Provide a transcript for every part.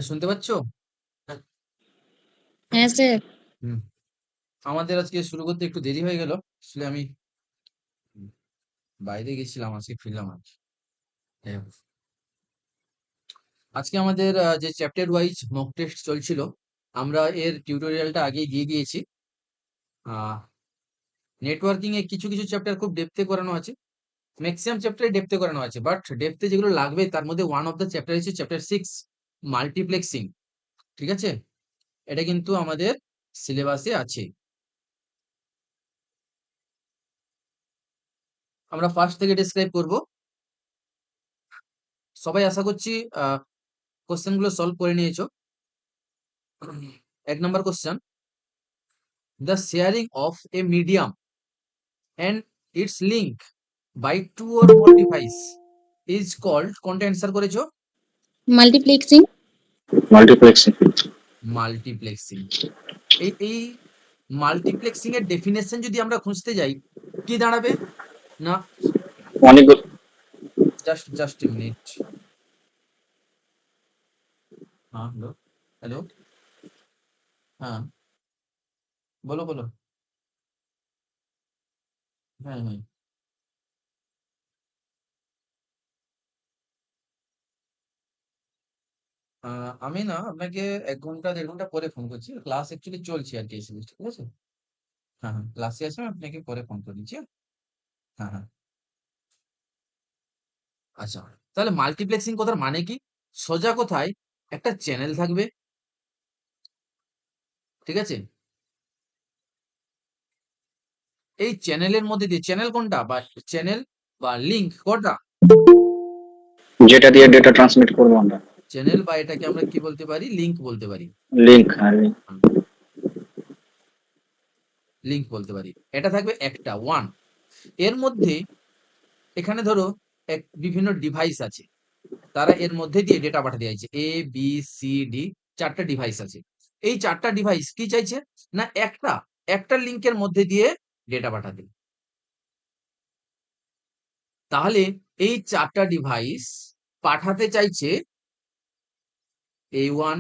শুনতে পাচ্ছ? হ্যাঁ স্যার। হুম। আমাদের আজকে শুরু করতে একটু দেরি হয়ে গেল। আসলে আমি বাইরে গেছিলাম, আজকে ফিরলাম আজ। যাই হোক। আজকে আমাদের যে চ্যাপ্টার ওয়াইজ মক টেস্ট চলছিল, আমরা এর টিউটোরিয়ালটা আগেই দিয়ে দিয়েছি। নেটওয়ার্কিং এ কিছু কিছু চ্যাপ্টার খুব ডেপথে করানো আছে, ম্যাক্সিমাম চ্যাপ্টারে ডেপথে করানো আছে, বাট ডেপথে যেগুলো লাগবে তার মধ্যে ওয়ান অফ দ্য চ্যাপ্টার হচ্ছে চ্যাপ্টার 6 মাল্টিপ্লেক্সিং। ঠিক আছে, এটা কিন্তু আমাদের সিলেবাসে আছে। আমরা ফার্স্ট থেকে ডিসক্রাইব করব। সবাই আশা করছি কোশ্চেন গুলো সলভ করে নিয়েছো। 1 নম্বর question, the sharing of a medium and its link by two or more device is called, কোনটা অ্যান্সার করেছো? মাল্টিপ্লেক্সিং। মাল্টিপ্লেক্সিং। মাল্টিপ্লেক্সিং। এই মাল্টিপ্লেক্সিং এর ডেফিনেশন যদি আমরা খুঁজতে যাই কি দাঁড়াবে? না, অনেকগুলো। Just a minute. হ্যাঁ, হ্যালো হ্যালো, হ্যাঁ বলো বলো। হ্যাঁ হ্যাঁ, আমি না আপনাকে 1 ঘন্টা 1.5 ঘন্টা পরে ফোন করছি, ক্লাস অ্যাকচুয়ালি চলছে আর কি এই সেমিস্টার, ঠিক আছে? হ্যাঁ হ্যাঁ, ক্লাসে আসলে আমি আপনাকে পরে ফোন করে দিচ্ছি। হ্যাঁ হ্যাঁ, আচ্ছা। তাহলে মাল্টিপ্লেক্সিং কথার মানে কি? সোজা কথায় একটা চ্যানেল থাকবে, ঠিক আছে? এই চ্যানেলের মধ্যে দিয়ে, চ্যানেল কোনটা বা চ্যানেল বা লিংক কোনটা? যেটা দিয়ে ডেটা ট্রান্সমিট করবো আমরা। চ্যানেল বা এটাকে আমরা কি বলতে পারি? লিংক বলতে পারি। লিংক। হ্যাঁ, লিংক। লিংক বলতে পারি। এটা থাকবে একটা ওয়ান। এর মধ্যে এখানে ধরো বিভিন্ন ডিভাইস আছে, তারা এর মধ্যে দিয়ে ডেটা পাঠাতে চাইছে। এ বি সি ডি, 4টা ডিভাইস আছে। এই 4টা ডিভাইস কি চাইছে? না একটা লিংকের মধ্যে দিয়ে ডেটা পাঠাতে। তাহলে এই 4টা ডিভাইস পাঠাতে চাইছে A1,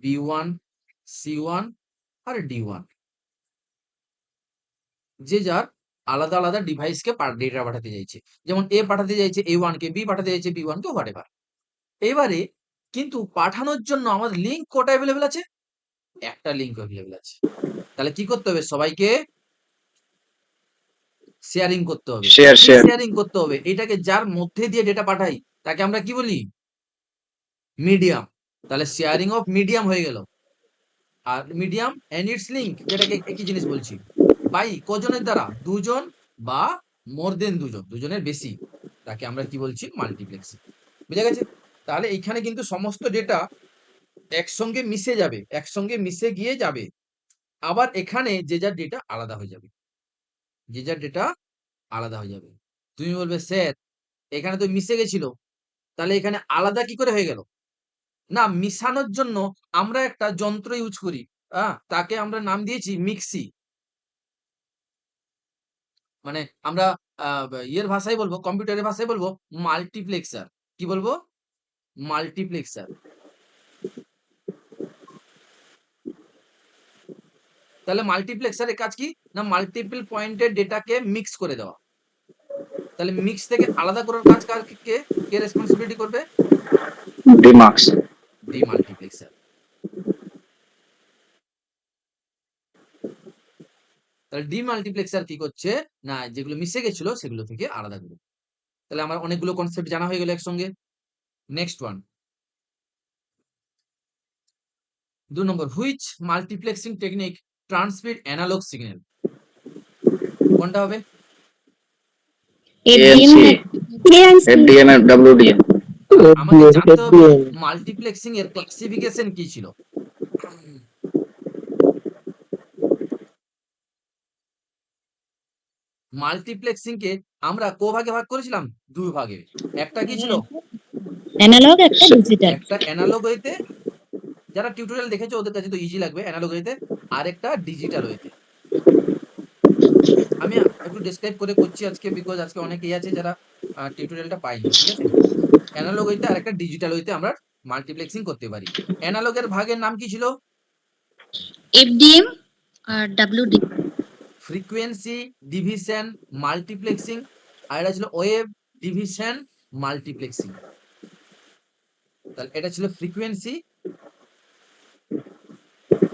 B1, C1 আর D1, যে যার আলাদা আলাদা ডিভাইসকে ডেটা পাঠাতে চাইছে। যেমন এ পাঠাতে চাইছে A1 কে, বি পাঠাতে চাইছে B1 কে, হোয়াটএভার। এবারে কিন্তু পাঠানোর জন্য আমাদের লিংক কটা অ্যাভেলেবেল আছে? একটা লিংক অ্যাভেলেবেল আছে। তাহলে কি করতে হবে? সবাইকে শেয়ারিং করতে হবে। শেয়ার কি শেয়ার। শেয়ারিং করতে হবে? এটাকে যার মধ্যে দিয়ে ডেটা পাঠাই তাকে আমরা কি বলি? মিডিয়াম। তাহলে শেয়ারিং অফ মিডিয়াম হয়ে গেল। আর মিডিয়াম এন্ড ইটস লিংক, যেটাকে একই জিনিস বলছি, বাই কজনের দ্বারা? দুজন বা মোর দেন দুজন, দুজনের বেশি, তাকে আমরা কি বলছি? মাল্টিপ্লেক্সিং। বুঝা গেছে? তাহলে এইখানে কিন্তু সমস্ত ডেটা একসঙ্গে মিশে যাবে, একসঙ্গে মিশে গিয়ে যাবে। আবার এখানে যে যার ডেটা আলাদা হয়ে যাবে, যে যার ডেটা আলাদা হয়ে যাবে। তুমি বলবে স্যার এখানে তো মিশে গেছিল, তাহলে এখানে আলাদা কি করে হয়ে গেল? না, মিশানোর জন্য আমরা একটা যন্ত্র ইউজ করি, তাকে আমরা নাম দিয়েছি মিক্সি। মানে আমরা ইয়ের ভাষায় বলবো, কম্পিউটারের ভাষায় বলবো মাল্টিপ্লেক্সার। কি বলবো? মাল্টিপ্লেক্সার। তাহলে মাল্টিপ্লেক্সারের কাজ কি? না, মাল্টিপল পয়েন্টের ডেটাকে মিক্স করে দেওয়া। তাহলে মিক্স থেকে আলাদা করার কাজ কে কে রেসপন্সিবিলিটি করবে? ডিমার্কস। ডিমাল্টিপ্লেক্সার। তাহলে ডিমাল্টিপ্লেক্সার কি করছে? না, যেগুলো মিশে গেছিল সেগুলো থেকে আলাদা করবে। তাহলে আমার অনেকগুলো কনসেপ্ট জানা হয়ে গেল একসঙ্গে। নেক্সট ওয়ান, 2 নম্বর, which multiplexing technique transmit analogue signal? কোনটা হবে? এফডিএম। এএনসি। এফডিএম এর ডব্লিউডিএম। আমাকে জানতে হবে মাল্টিপ্লেক্সিং এর ক্লাসিফিকেশন কি ছিল। মাল্টিপ্লেক্সিং কে আমরা ভাগে ভাগ করেছিলাম? 2 ভাগে। একটা কি ছিল? অ্যানালগ, একটা ডিজিটাল। একটা অ্যানালগ ওয়েতে, যারা টিউটোরিয়াল দেখেছো ওদের কাছে তো ইজি লাগবে অ্যানালগ ওয়েতে, আর একটা ডিজিটাল ওয়েতে। আমি একটু ডেসক্রাইব করে করছি আজকে, বিকজ আজকে অনেকেই আছে যারা টিউটোরিয়ালটা পায়নি, ঠিক আছে? অ্যানালগ ওয়েতে আর একটা ডিজিটাল ওয়েতে আমরা মাল্টিপ্লেক্সিং করতে পারি। অ্যানালগের ভাগের নাম কি ছিল? FDM আর WD। ফ্রিকোয়েন্সি ডিভিশন মাল্টিপ্লেক্সিং, আর এটা ছিল ওয়েভ ডিভিশন মাল্টিপ্লেক্সিং। তাহলে এটা ছিল ফ্রিকোয়েন্সি,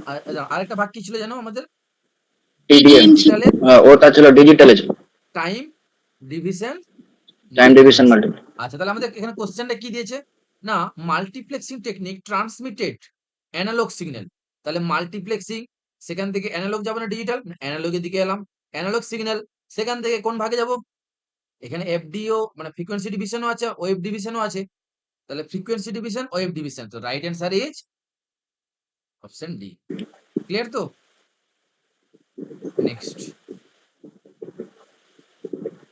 আর আরেকটা ভাগ কি ছিল জানো আমাদের? TDM ডিজিটালের ওটা ছিল ডিজিটালে time division time division multiply. আচ্ছা, তাহলে আমাদের এখানে কোশ্চেনটা কি দিয়েছে না, multiplexing technique transmitted analogue signal. তাহলে মাল্টিপ্লেক্সিং, সেখান থেকে অ্যানালগ যাবো না ডিজিটাল, অ্যানালগের দিকে এলাম। অ্যানালগ সিগন্যাল, সেখান থেকে কোন ভাগে যাব? এখানে এফডিও মানে ফ্রিকোয়েন্সি ডিভিশনও আছে, ওয়েভ ডিভিশনও আছে। তাহলে ফ্রিকোয়েন্সি ডিভিশন, ওয়েভ ডিভিশন, তো right answer is option D. Clear তো? Next,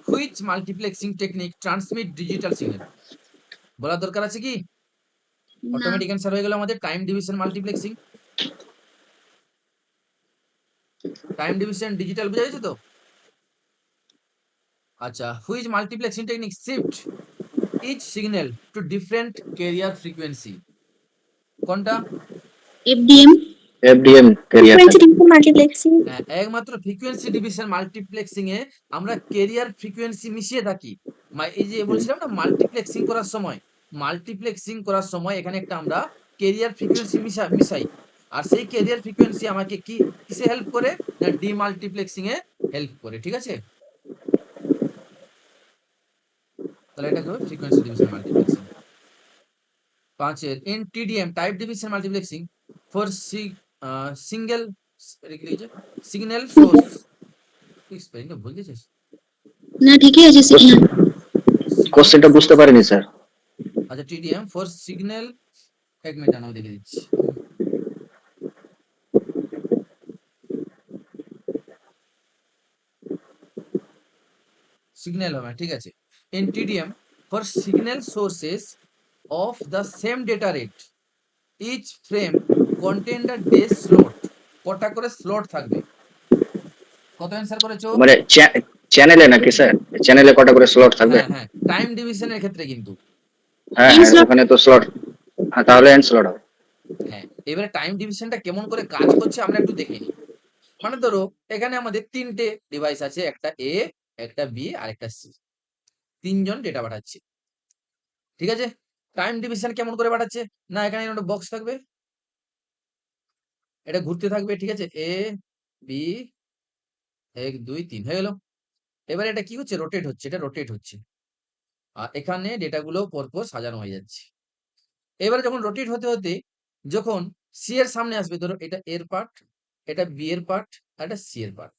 which multiplexing technique transmit digital signal? বলার দরকার আছে কি? না, অটোমেটিক অ্যান্সার হয়ে গেল আমাদের time division multiplexing. Time division digital বোঝা গেছে তো? আচ্ছা, which multiplexing technique shift each signal to different carrier frequency? কোনটা? FDM। FDM carrier. Frequency division multiplexing. একমাত্র ফ্রিকোয়েন্সি ডিভিশন মাল্টিপ্লেক্সিং এ আমরা ক্যারিয়ার ফ্রিকোয়েন্সি মিশিয়ে থাকি। এই যে বলছিলাম না, মাল্টিপ্লেক্সিং করার সময় এখানে একটা আমরা ক্যারিয়ার ফ্রিকোয়েন্সি মিশাই। আর সেই ক্যারিয়ার ফ্রিকোয়েন্সি আমাকে কিসে হেল্প করে? না, ডিমাল্টিপ্লেক্সিং এ হেল্প করে। ঠিক আছে, তাহলে এটা হবে ফ্রিকোয়েন্সি ডিভিশন মাল্টিপ্লেক্সিং। 5 এর in TDM type division multiplexing for single signal source. স্পেলিংটা ভুল দিয়েছিস? না, ঠিকই আছে সিগন্যাল। কোশ্চেনটা বুঝতে পারিনি স্যার। আচ্ছা, টিডিএম ফর সিগন্যাল, এক মিনিট আমি দেখে দিচ্ছি। সিগন্যাল হবে, ঠিক আছে। In TDM four signal sources of the same data rate each frame contain the day slot. কটা করে স্লট থাকবে? কত অ্যান্সার করেছো? মানে চ্যানেলে নাকি স্যার? চ্যানেলে কটা করে স্লট থাকবে? হ্যাঁ হ্যাঁ, টাইম ডিভিশনের ক্ষেত্রে কিন্তু। হ্যাঁ হ্যাঁ, ওখানে তো স্লট। হ্যাঁ, তাহলে এন স্লট হবে। হ্যাঁ, এবারে টাইম ডিভিশনটা কেমন করে কাজ করছে আমরা একটু দেখে নিই। মানে ধরো এখানে আমাদের তিনটে ডিভাইস আছে, একটা এ, একটা বি আর একটা সি। তিনজন ডেটা পাঠাচ্ছে, ঠিক আছে। টাইম ডিভিশন কেমন করে পাঠাচ্ছে? না, এখানে একটা বক্স থাকবে, এটা ঘুরতে থাকবে, ঠিক আছে। এ বি 1 2 3 হয়ে গেল। এবার এটা কি হচ্ছে? রোটেট হচ্ছে, এটা রোটেট হচ্ছে। আর এখানে ডেটাগুলো পরপর সাজানো হয়ে যাচ্ছে। এবারে যখন রোটেট হতে হতে যখন সি এর সামনে আসবে, ধরো এটা এর পার্ট, এটা বি এর পার্ট, আর এটা সি এর পার্ট,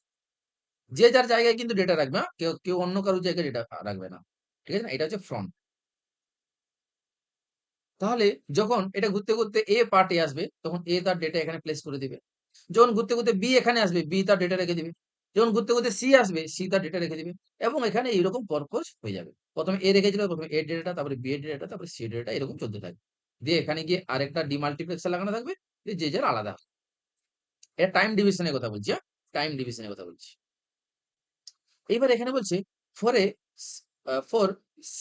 যে যার জায়গায় কিন্তু ডেটা রাখবে, কেউ কেউ অন্য কারোর জায়গায় ডেটা রাখবে না, ঠিক আছে না? এটা হচ্ছে ফ্রন্ট। তাহলে যখন এটা ঘুরতে ঘুরতে এ পার্টে আসবে, তখন এ তার ডেটা এখানে প্লেস করে দিবে। যখন ঘুরতে ঘুরতে বি এখানে আসবে, বি তার ডেটা রেখে দিবে। যখন ঘুরতে ঘুরতে সি আসবে, সি তার ডেটা রেখে দিবে। এবং এখানে এইরকম পরপর হয়ে যাবে। প্রথমে এ রেখেছিল, প্রথমে এর ডেটা, তারপরে বি এর ডেটা, তারপরে সি এর ডেটা, এরকম চলতে থাকবে। দিয়ে এখানে গিয়ে আরেকটা ডিমাল্টিপ্লেক্সার লাগানো থাকবে, যে যার আলাদা। এটা টাইম ডিভিশনের কথা বলছি, টাইম ডিভিশনের কথা বলছি। এইবার এখানে বলছে for a four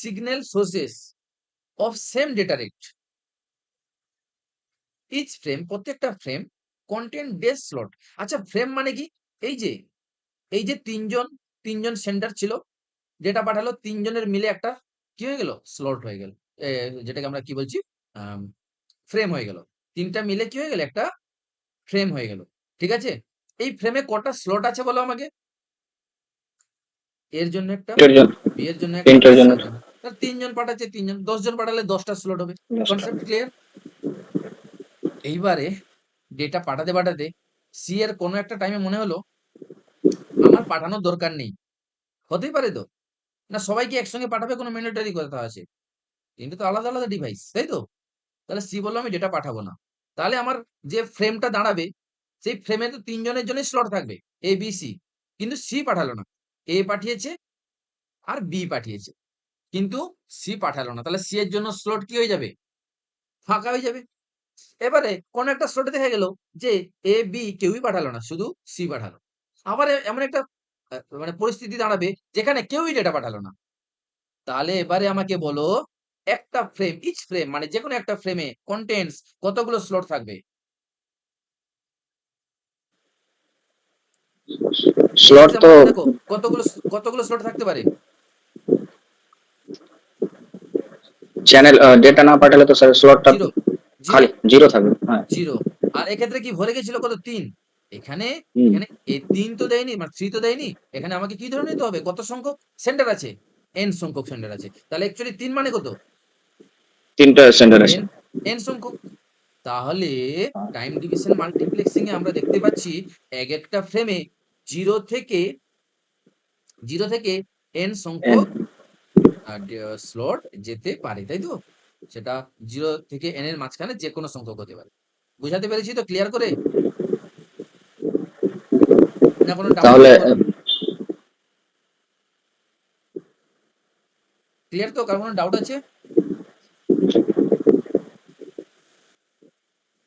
signal sources of same data rate each frame, প্রত্যেকটা ফ্রেম কন্টেন্ট ডে স্লট। আচ্ছা, ফ্রেম মানে কি? এই যে তিনজন সেন্ডার ছিল, ডেটা পাঠালো, তিনজনের মিলে একটা কি হয়ে গেল? স্লট হয়ে গেল। যেটাকে আমরা কি বলছি? ফ্রেম হয়ে গেল। তিনটা মিলে কি হয়ে গেল? একটা ফ্রেম হয়ে গেল, ঠিক আছে। এই ফ্রেমে কটা স্লট আছে বলো আমাকে? এর জন্য একটা, বি এর জন্য একটা, তিনটার সি জন্য এর জন্য। তাহলে তিনজন পাঠাচ্ছে, তিনজন, 10 জন পাঠালে 10টা স্লট হবে। Concept clear? এইবারে ডেটা পাঠাতে পাঠাতে সি এর কোনো একটা টাইমে মনে হলো আমার পাঠানোর দরকার নেই। হতেই পারে তো, না সবাইকে একসঙ্গে পাঠাবে কোনো ম্যান্ডেটরি কথা আছে? কিন্তু তো আলাদা আলাদা ডিভাইস, তাই তো? তাহলে সি বললো আমি ডেটা পাঠাবো না। তাহলে আমার যে ফ্রেমটা দাঁড়াবে, সেই ফ্রেমে তো তিনজনের জন্যই স্লট থাকবে, এ বি সি। কিন্তু সি পাঠালো না, এ পাঠিয়েছে আর বি পাঠিয়েছে, কিন্তু সি পাঠালো না। তাহলে সি এর জন্য স্লট কি হয়ে যাবে? ফাঁকা হয়ে যাবে। এবারে কোন একটা স্লটে দেখা গেল যে এ বি কেউই পাঠালো না, শুধু সি পাঠালো। আবার এমন একটা মানে পরিস্থিতি দাঁড়াবে যেখানে কেউই ডেটা পাঠালো না। তাহলে এবারে আমাকে বলো একটা ফ্রেম, ইচ ফ্রেম মানে যেকোনো একটা ফ্রেমে কন্টেন্টস কতগুলো স্লট থাকবে? স্লট তো এক্সাম্পলটা দেখো কতগুলো স্লট থাকতে পারে? চ্যানেল ডেটা না পাঠালে তো স্যার স্লটটা 0, 0, খালি জিরো থাকবে। হ্যাঁ। 0 আর এক্ষেত্রে কি ভরে গেছিল কত? 3 এখানে হুম। এখানে 3 তো দেয়নি মানে 3 তো দেয়নি। এখানে আমাকে কি ধরে নিতে হবে? কত সংখ্যক সেন্টার আছে? n সংখ্যক সেন্টার আছে। তাহলে অ্যাকচুয়ালি 3 মানে কত? তিনটা সেন্টার আছে। n n সংখ্যক। তাহলে টাইম ডিভিশন মাল্টিপ্লেক্সিং এ আমরা দেখতে পাচ্ছি এক একটা ফ্রেমে 0 থেকে 0 থেকে n এন সংখ্যক স্লট যেতে পারে, তাই তো? সেটা 0 থেকে n এর মাঝখানে যেকোনো সংখ্যক হতে পারে। বুঝাতে পেরেছি তো ক্লিয়ার করে? না কোনো ডাউট তাহলে আছে বলো? ক্লিয়ার তো? কার কোনো ডাউট আছে?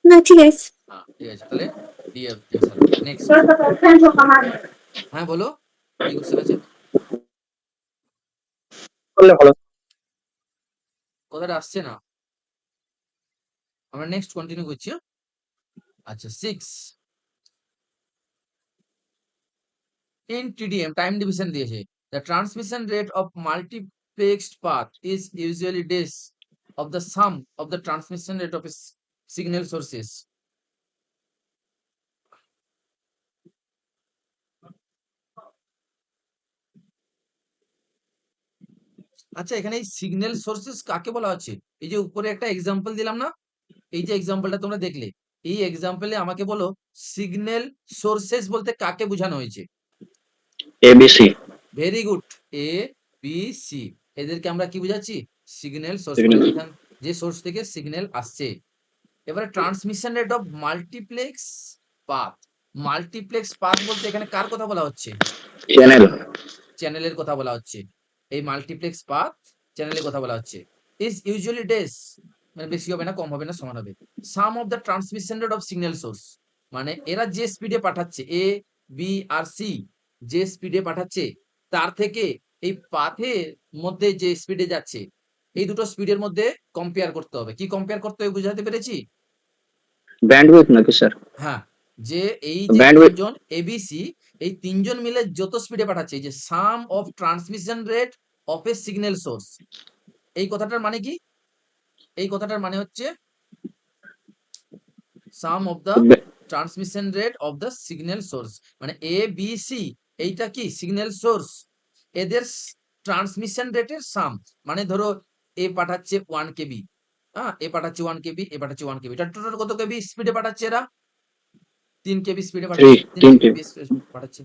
না ঠিক আছে। ঠিক আছে। তাহলে নেক্সট। হ্যাঁ, বলো। কি কোশ্চেন আছে? করলে ভালো। কথাটা আসছে না। আমরা নেক্সট কন্টিনিউ করছি। হ্যাঁ? আচ্ছা 6 in TDM টাইম ডিভিশন দিয়েছে। The transmission rate of multiplexed path is usually dash of the sum of the transmission rate of a signal sources. আচ্ছা এখানে এই সিগন্যাল সোর্সেস কাকে বলা হচ্ছে? এই যে উপরে একটা এক্সাম্পল দিলাম না? এই যে এক্সাম্পলটা তোমরা দেখলে, এই এক্সাম্পলে আমাকে বলো সিগন্যাল সোর্সেস বলতে কাকে বোঝানো হয়েছে? ABC. Very good. A B C এদেরকে আমরা কি বুঝাচ্ছি? সিগন্যাল সোর্স মানে সিগন্যাল যে সোর্স থেকে সিগন্যাল আসছে। এবারে transmission rate of multiplex path. Multiplex path বলতে এখানে কার কথা বলা হচ্ছে? চ্যানেল। চ্যানেলের কথা বলা হচ্ছে। এই মাল্টিপ্লেক্স পাথ চ্যানেলের কথা বলা হচ্ছে। ইজ ইউজুয়ালি ডেস মানে বেশি হবে না, কম হবে না, সমান হবে। Sum of the transmission rate of signal source মানে এরা যে স্পিডে পাঠাচ্ছে এ বি আর সি, যে স্পিডে পাঠাচ্ছে তার থেকে এই পাথের মধ্যে যে স্পিডে যাচ্ছে এই দুটো স্পিডের মধ্যে কম্পেয়ার করতে হবে। কি কম্পেয়ার করতে হবে বুঝাতে পেরেছি? ব্যান্ডউইথ নাকি স্যার? হ্যাঁ, যে এই যে ব্যান্ডউইথ। ৩ জন এবিসি এই ৩ জন মিলে যত স্পিডে পাঠাচ্ছে এই যে sum of transmission rate of a signal source. এই কথাটার মানে কি? এই কথাটার মানে হচ্ছে sum of the transmission rate of the signal source মানে এ বি সি এইটা কি সিগন্যাল সোর্স, এদের ট্রান্সমিশন রেটের সাম। মানে ধরো এ পাঠাচ্ছে 1 কেবি, হ্যাঁ এ পাঠাচ্ছে 1 কেবি, এ পাঠাচ্ছে 1 কেবি, এটা টোটাল কত কেবি স্পিডে পাঠাচ্ছে? এরা 3 কেবি স্পিডে থ্রি পাঠাচ্ছে, 3 তিনটে। কেবি পাঠাচ্ছে।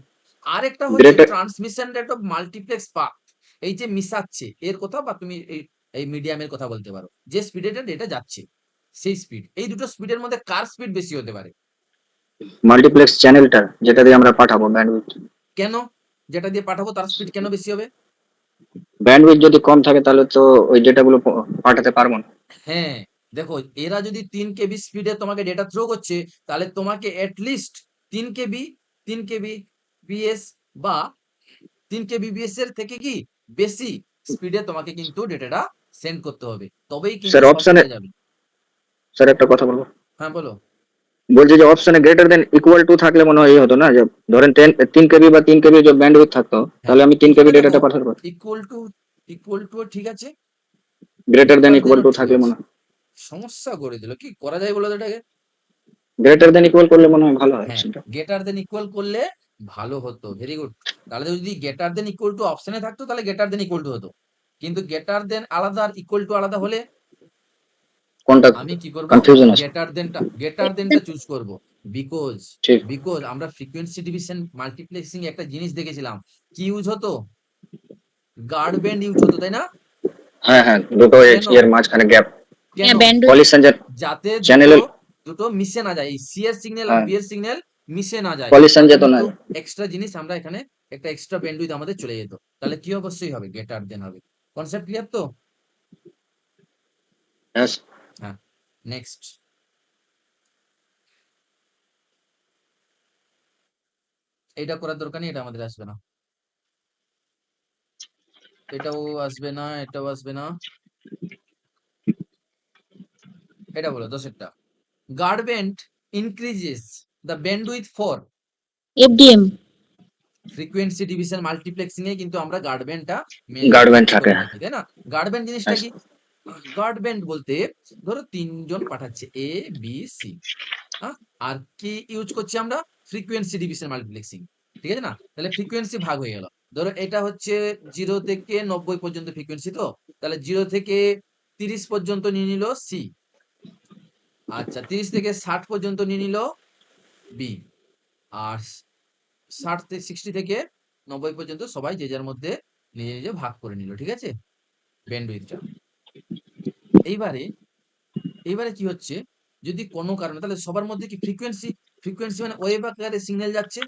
আরেকটা হচ্ছে greater. Transmission rate of multiplex path. এই যে মিশাচ্ছে এর কথা বা তুমি এই মিডিয়ামের কথা বলতে পারো। যে স্পিডে ডেটা যাচ্ছে সেই স্পিড। এই দুটো স্পিডের মধ্যে কার স্পিড বেশি হতে পারে? মাল্টিপ্লেক্স চ্যানেলটা যেটা দিয়ে আমরা পাঠাবো ব্যান্ডউইথ। কেন? যেটা দিয়ে পাঠাবো তার স্পিড কেন বেশি হবে? ব্যান্ডউইথ যদি কম থাকে তাহলে তো ওই ডেটাগুলো পাঠাতে পারবো না। হ্যাঁ, দেখো এরা যদি 3 কেবি স্পিডে তোমাকে ডেটা থ্রো করছে তাহলে তোমাকে at least 3 KB 3 KB BS বা 3 কেবিপিএস এর থেকে কি বেশি স্পিডে তোমাকে কিন্তু ডেটাটা সেন্ড করতে হবে। তবেই কিন্তু স্যার সব অপশনে, ডেটা যাবে। স্যার একটা কথা বলবো। হ্যাঁ, বলো। বলছি যে অপশনে গ্রেটার দেন ইকুয়াল টু থাকলে মনে হয় এই হতো না, যে ধরেন 3 কেবি বা 3 কেবি যে ব্যান্ডউইথ থাকতো, হ্যাঁ, তাহলে আমি 3 কেবি এখানে দেখো ডেটাটা পাঠাতে পারবো। ইকুয়াল টু ঠিক আছে। Greater than greater than equal ও টু ঠিক থাকলে আছে। মনে হয়। সমস্যা করে দিল। কি করা যায় বলো তো এটাকে? গ্রেটার দেন ইকুয়াল করলে মনে হয় ভালো হয় হ্যাঁ, সেটা। গ্রেটার দেন ইকুয়াল করলে ভালো হতো। Very good. তাহলে যদি গ্রেটার দেন ইকুয়াল টু অপশনে থাকতো তাহলে গ্রেটার দেন ইকুয়াল টু হতো। কিন্তু গ্রেটার দেন আলাদা আর ইকুয়াল টু আলাদা হলে কোনটা আমি কি করব? কনফিউশন আছে। গ্রেটার দেনটা চুজ করব। বিকজ ঠিক। আমরা ফ্রিকোয়েন্সি ডিভিশন মাল্টিপ্লেক্সিং একটা জিনিস দেখেছিলাম। কি ইউজ হতো? গার্ড ব্যান্ড ইউজ হতো, তাই না? হ্যাঁ হ্যাঁ, দুটো কেন? এর মাঝখানে গ্যাপ। কেন? হ্যাঁ ব্যান্ডউইথ। কলিশন যে যাতে দুটো চ্যানেলের। দুটো মিশে না যায়। এই সি এর সিগন্যাল আর হ্যাঁ, বি এর সিগন্যাল মিশে না যায়। কলিশন তাহলে যেত না। কিন্তু এক্সট্রা জিনিস আমরা এখানে একটা এক্সট্রা ব্যান্ডউইথ আমাদের চলে যেত। তাহলে কি অবশ্যই হবে? গ্রেটার দেন হবে। কনসেপ্ট ক্লিয়ার তো? হ্যাঁ। হ্যাঁ, নেক্সট। এটা করার দরকার নেই, এটা আমাদের আসবে না। এটাও আসবে না, এটাও আসবে না। এটা বলো 10এরটা। Guard band increases the bandwidth for FDM, frequency division multiplexing এ কিন্তু আমরা গার্ড ব্যান্ডটা গার্ড ব্যান্ড ইউজ থাকে। করে থাকি, তাই না? গার্ড ব্যান্ড জিনিসটা হ্যাঁ কি? গার্ড ব্যান্ড বলতে ধরো তিনজন পাঠাচ্ছে এ বি সি, আর কি ইউজ করছি আমরা? ফ্রিকোয়েন্সি ডিভিশন মাল্টিপ্লেক্সিং, ঠিক আছে না? তাহলে ফ্রিকোয়েন্সি ভাগ হয়ে গেল। ধরো এটা হচ্ছে 0 থেকে 90 পর্যন্ত ফ্রিকোয়েন্সি, তো তাহলে 0 থেকে 30 পর্যন্ত নিয়ে নিল সি, আচ্ছা 30 থেকে 60 পর্যন্ত নিয়ে নিল বি, আর 60 থেকে 90 পর্যন্ত সবাই যে যার মধ্যে নিজে নিজে ভাগ করে নিল, ঠিক আছে, ব্যান্ডউইথটা। এইবারে এইবারে কি হচ্ছে, যদি কোনো কারণে, তাহলে সবার মধ্যে কি ফ্রিকোয়েন্সি, ফ্রিকোয়েন্সি মানে ওয়েভ আকারে সিগন্যাল যাচ্ছে,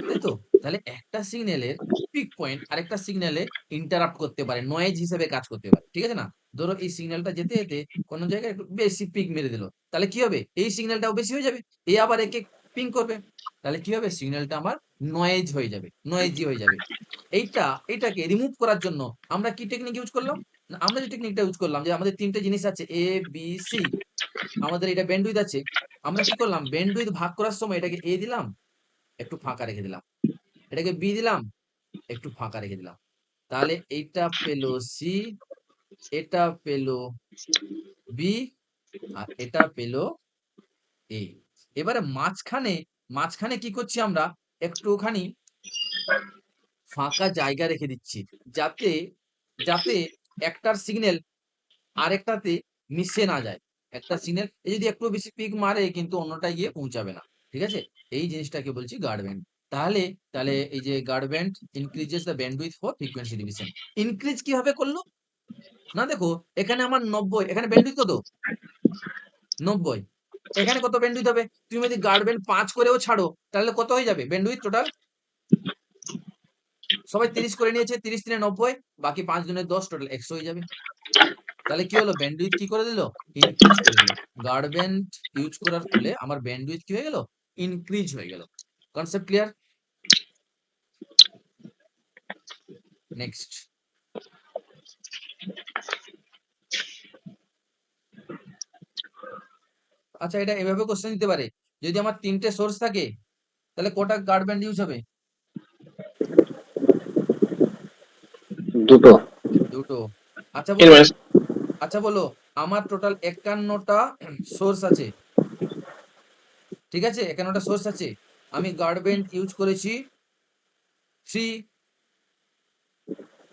তাই তো? তাহলে একটা সিগন্যালের পিক পয়েন্ট আরেকটা সিগন্যালে ইন্টারাপ্ট করতে পারে, নয়েজ হিসেবে কাজ করতে পারে, ঠিক আছে না? ধরো এই সিগন্যালটা যেতে যেতে কোন জায়গায় একটু বেশি পিক মেরে দিল, তাহলে কি হবে? এই সিগন্যালটাও বেশি হয়ে যাবে, এ আবার একে পিং করবে, তাহলে কি হবে? সিগন্যালটা আমার নয়েজ হয়ে যাবে, নয়েজি হয়ে যাবে। এইটাকে রিমুভ করার জন্য আমরা কি টেকনিক ইউজ করলাম? না, আমরা যে টেকনিকটা ইউজ করলাম, যে আমাদের তিনটে জিনিস আছে এ বি সি, আমাদের এটা ব্যান্ডউইথ আছে, আমরা কি করলাম? ব্যান্ডউইথ ভাগ করার সময় এটাকে এ দিলাম, একটু ফাঁকা রেখে দিলাম, এটাকে বি দিলাম, একটু ফাঁকা রেখে দিলাম, তাহলে এইটা পেলো সি, এটা পেলো বি, আর এটা পেলো এ। এবারে মাঝখানে মাঝখানে কি করছি আমরা? একটুখানি ফাঁকা জায়গা রেখে দিচ্ছি, যাতে যাতে একটার সিগন্যাল আরেকটাতে মিশে না যায়। একটা সিগন্যাল যদি একটু বেশি পিক মারে কিন্তু অন্যটায় গিয়ে পৌঁছাবে না, ঠিক আছে? এই জিনিসটাকে বলছি গার্ড ব্যান্ড। তাহলে তাহলে এই যে guard band increases the bandwidth for frequency division. Increase কিভাবে করলো? না দেখো, এখানে আমার 90, এখানে ব্যান্ডউইথ কত? 90। এখানে কত ব্যান্ডউইথ হবে? তুমি যদি গার্ড ব্যান্ড 5 করেও ছাড়ো, তাহলে কত হয়ে যাবে ব্যান্ডউইথ টোটাল? সবাই 30 করে নিয়েছে, 30 3 90, বাকি 5 দুনে 10, টোটাল 100 হয়ে যাবে। তাহলে কি হলো? ব্যান্ডউইথ কি করে দিল? ইনক্রিজ করে দিল। গার্ড ব্যান্ড ইউজ করার ফলে আমার ব্যান্ডউইথ কি হয়ে গেল? ইনক্রিজ হয়ে গেল। Concept clear? নেক্সট। আচ্ছা, এটা এভাবে কোশ্চেন দিতে পারে, যদি আমার 3টে সোর্স থাকে তাহলে কটা গার্ড ব্যান্ড ইউজ হবে? দুটো। দুটো। আচ্ছা এর বলো, মানে আচ্ছা বলো, আমার টোটাল 51টা সোর্স আছে, ঠিক আছে? 51টা সোর্স আছে, আমি গার্ড ব্যান্ড ইউজ করেছি 3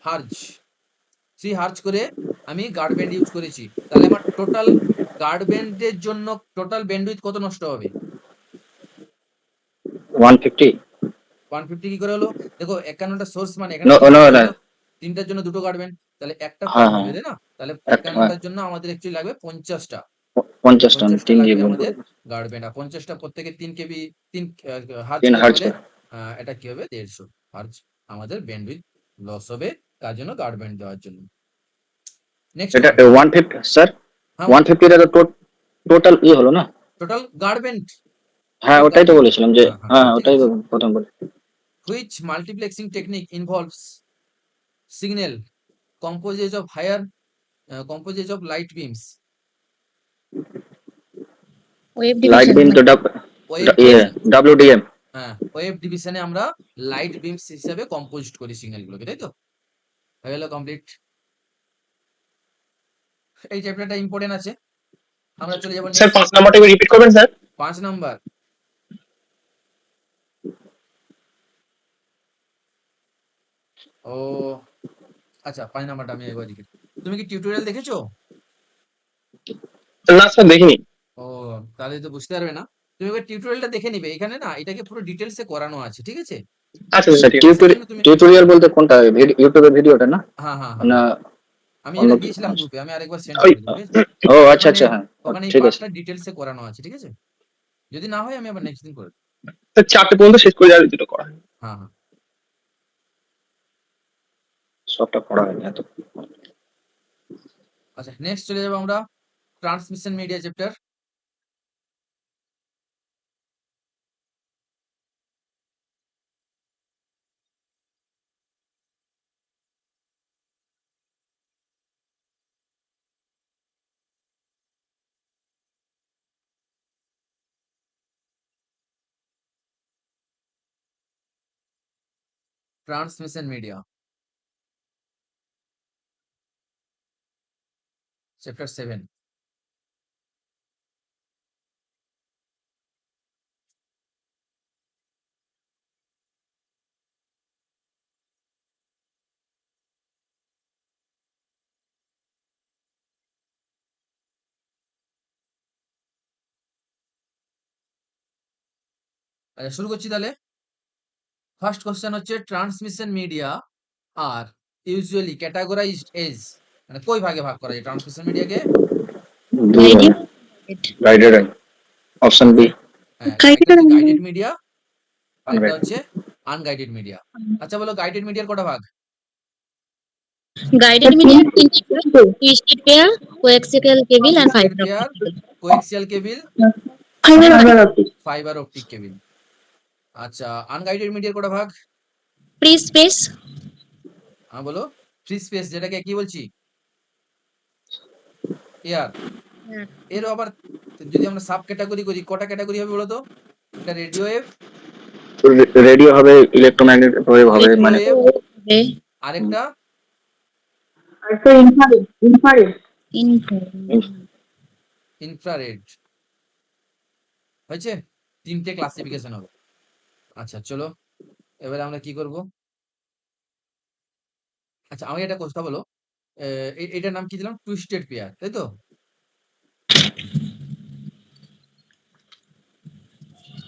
হার্জ, 3 হার্জ করে আমি গার্ড ব্যান্ড ইউজ করেছি, তাহলে আমার টোটাল গার্ড ব্যান্ডের জন্য টোটাল ব্যান্ডউইথ কত নষ্ট হবে? 150। 150 কি করে হলো? দেখো 51টা সোর্স মানে এখানে নো তিনটা নো সোর্স না। তো, তিনটার জন্য দুটো গার্ড ব্যান্ড, তাহলে একটা কম হ্যাঁ হ্যাঁ হবে, তাই না? তাহলে একটা, হ্যাঁ 51টার জন্য আমাদের অ্যাকচুয়ালি লাগবে 50টা, 50টা 50টা 3 লাগবে দিয়ে গুণ আমাদের করবো। গার্ড ব্যান্ড, আর 50টা প্রত্যেকে 3 কেবি, 3 হার্জ 3 করে হার্জ হলে করে। এটা কি হবে? 150 হার্জ আমাদের ব্যান্ডউইথ লস হবে, কার জন্য? গার্ড ব্যান্ড দেওয়ার জন্য। নেক্সট এটা ওয়ান। 150 স্যার, হ্যাঁ, 150 টা তো টোটাল হলো না? টোটাল গার্ড ব্যান্ড, হ্যাঁ টোটাল ওটাই গার্ড তো ব্যান্ড। বলেছিলাম যে, হ্যাঁ, হ্যাঁ, হ্যাঁ হ্যাঁ, ঠিক ওটাই আছে। প্রথম বলে। Which multiplexing technique involves signal composite of higher composite of light beams? wave light division, বিম তো ওয়েভ ইয়ে ডিভিশন। ডব্লিউডিএম। হ্যাঁ, ওয়েভ ডিভিশনে আমরা লাইট বিমস হিসেবে কম্পোজিট করি সিগন্যাল গুলোকে, তাই তো? হয়ে গেল কমপ্লিট। এই চ্যাপ্টারটা ইম্পর্টেন্ট আছে। আমরা চলে যাব স্যার নেক্সট। 5 নাম্বারটা রিপিট করবেন স্যার? 5 নাম্বার। ও আচ্ছা, 5 নাম্বারটা আমি একবার লিখি। তুমি কি টিউটোরিয়াল দেখেছো? না স্যার দেখিনি। ও, তাহলে তো বুঝতে পারবে না। তুমি একবার টিউটোরিয়ালটা দেখে নিবে, এখানে না এটাকে পুরো ডিটেইলসে করানো আছে, ঠিক আছে? আচ্ছা স্যার ঠিক আছে। সেই জন্য তুমি, টিউটোরিয়াল বলতে কোনটা? ইউটিউবের ভিডিওটা না? হ্যাঁ, হ্যাঁ, হ্যাঁ, না হ্যাঁ, আমি অন্য যেটা কিছু? দিয়েছিলাম গ্রুপে, আমি আরেকবার সেন্ড ওই করে দেবো, ঠিক আছে? ও আচ্ছা ওখানে আচ্ছা, হ্যাঁ ওখানে এই ঠিক আছে। পার্টটা ডিটেইলসে করানো আছে, ঠিক আছে? যদি না হয় আমি আবার নেক্সট দিন করে দেব। স্যার 4টে পর্যন্ত শেষ করে যাবে দুটো করা। হ্যাঁ, হ্যাঁ। সবটা পড়া হয়নি এত। আচ্ছা, নেক্সট চলে যাবো আমরা transmission media chapter. Transmission media, chapter 7। আচ্ছা, শুরু করছি তাহলে। ফার্স্ট কোশ্চেন হচ্ছে ট্রান্সমিশন মিডিয়া আর ইউজুয়ালি ক্যাটাগরাইজড এজ, মানে কই ভাগে ভাগ করা যায় ট্রান্সমিশন মিডিয়াকে? Guided. গাইডেড অপশন বি হ্যাঁ, Guided একটা হচ্ছে or গাইডেড মিডিয়া, আরেকটা Unguided. হচ্ছে আনগাইডেড মিডিয়া। আচ্ছা বলো, গাইডেড মিডিয়ার কটা ভাগ? guided media, twisted pair, coaxial cable and twisted fiber pair, optic cable. Coaxial cable, Fiber optic. Fibre optic cable. আচ্ছা, আনগাইডেড মিডিয়ার কটা ভাগ? Free space. হ্যাঁ বলো। ফ্রি স্পেস, যেটাকে কি বলছি? এয়ার। এর আবার যদি আমরা সাব ক্যাটাগরি করি, কটা ক্যাটাগরি হবে বলো তো? একটা রেডিও ওয়েভ, রেডিও হবে, ইলেকট্রোম্যাগনেটিক ওয়েভ হবে, মানে ওয়েভ, আরেকটা ইনফ্রারেড। হয়েছে? তিনটে ক্লাসিফিকেশন হবে। আচ্ছা চলো, এবারে আমরা কি করব? আচ্ছা, আমি একটা কথা বলো, এটার নাম কি দিলাম? টুইস্টেড পেয়ার, তাই তো?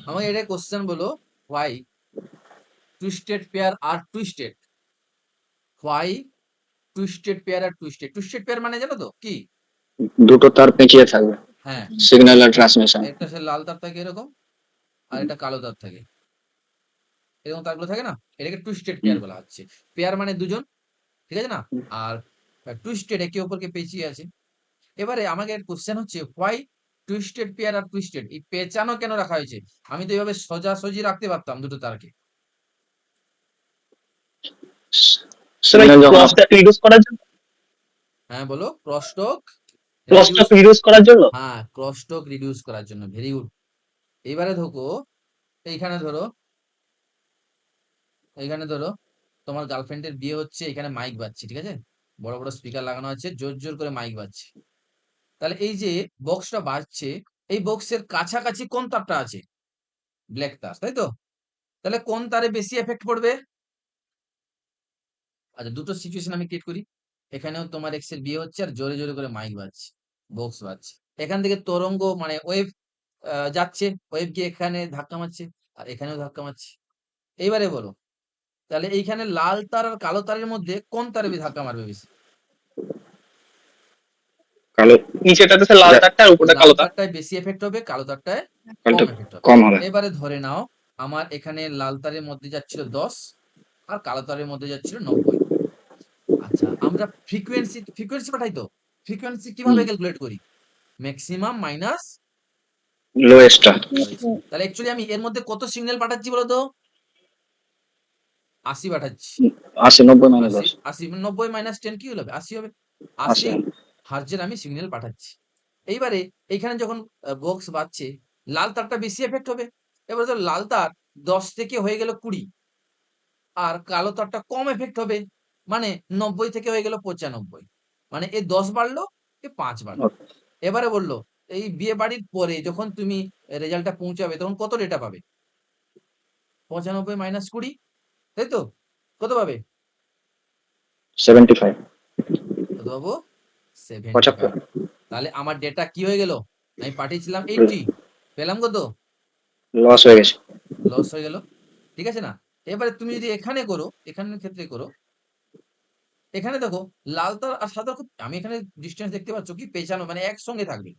আমাকে এটা কোশ্চেন বলো, why twisted pair are twisted? Why twisted pair are twisted? Twisted pair মানে জানো তো কি? দুটো তার পেঁচিয়ে থাকবে, হ্যাঁ, সিগন্যাল আর ট্রান্সমিশন। একটা সে লাল তার থাকে এরকম, আর এটা কালো তার থাকে এরকম, তারগুলো থাকে না, এটাকে টুইস্টেড পেয়ার বলা হচ্ছে। পেয়ার মানে দুজন, ঠিক আছে না? আর টুইস্টেড একে অপরকে পেঁচিয়ে আছে। এবারে আমাকে কোশ্চেন হচ্ছে, why twisted pair are twisted, এই পেঁচানো কেন রাখা হয়েছে? আমি তো এইভাবে সোজাসুজি রাখতে পারতাম দুটো তারকে। সেটা ক্রসটা রিডিউস করার জন্য, হ্যাঁ বলো, ক্রসটক ক্রসটা রিডিউস করার জন্য। হ্যাঁ, ক্রসটক রিডিউস করার জন্য। Very good. এবারে ধরো, এইখানে ধরো, এইখানে ধরো তোমার গার্লফ্রেন্ডের বিয়ে হচ্ছে, এখানে মাইক বাজছে, ঠিক আছে? বড় বড় স্পিকার লাগানো আছে, জোর জোর করে মাইক বাজছে। তাহলে এই যে বক্সটা বাজছে, এই বক্সের কাছাকাছি কোন তারটা আছে? ব্ল্যাক তার, তাই তো? তাহলে কোন তারে বেশি এফেক্ট পড়বে? আচ্ছা, দুটো সিচুয়েশন আমি ক্রিয়েট করি। এখানেও তোমার এক্স এর বিয়ে হচ্ছে আর জোরে জোরে করে মাইক বাজছে, বক্স বাজছে। এখান থেকে তরঙ্গ মানে ওয়েভ যাচ্ছে, ওয়েভ গিয়ে এখানে ধাক্কা মারছে, আর এখানেও ধাক্কা মারছে। এইবারে বলো, তাহলে এইখানে লাল তার আর কালো তারের মধ্যে কোন তারে ধাক্কা মারবে বেশি? কালো, নিচেটাতে লাল তারটা আর উপরটা লাল কালো তার। তারটায় বেশি এফেক্ট হবে, কালো তারটায় কম কালোটা এফেক্ট হবে। কম হবে। এবারে ধরে নাও, আমার এখানে লাল তারের মধ্যে যাচ্ছিল 10 আর কালো তারের মধ্যে যাচ্ছিল 90। আচ্ছা, আমরা ফ্রিকোয়েন্সি পাঠাই তো, ফ্রিকোয়েন্সি কিভাবে ক্যালকুলেট করি? ম্যাক্সিমাম মাইনাস লোয়েস্টটা তাহলে অ্যাকচুয়ালি আমি এর মধ্যে কত সিগন্যাল পাঠাচ্ছি বলতো? 80 পাঠাচ্ছি। 80, 90 মাইনাস 80 10, 80 90 মাইনাস 10 কি হবে? 80 হবে। 80। 80 হার্জের আমি সিগন্যাল পাঠাচ্ছি। এইবারে এইখানে যখন বক্স বাজছে, লাল তারটা বেশি এফেক্ট হবে। এবারে তো লাল তার 10 থেকে হয়ে গেল 20, আর কালো তারটা কম এফেক্ট হবে, মানে 90 থেকে হয়ে গেল 95। মানে এ 10 বাড়লো, এ 5 বাড়লো। এবারে বললো, এই বিয়ে বাড়ির পরে যখন তুমি রেজাল্টটা পৌঁছাবে, তখন কত ডেটা পাবে? 95 মাইনাস 20, তাই তো? কত পাবে? 75, কত পাবো? 75। 75। তাহলে আমার ডেটা কি হয়ে গেল? আমি পাঠিয়েছিলাম 80, পেলাম কত? লস হয়ে গেছে। লস হয়ে গেল, ঠিক আছে না? এবারে তুমি যদি এখানে করো, এখানের ক্ষেত্রে করো, এখানে দেখো লাল তার আর সাদা তার, আমি এখানে ডিসটেন্স দেখতে পাচ্ছ কি? পেছানো, মানে একসঙ্গে থাকবে,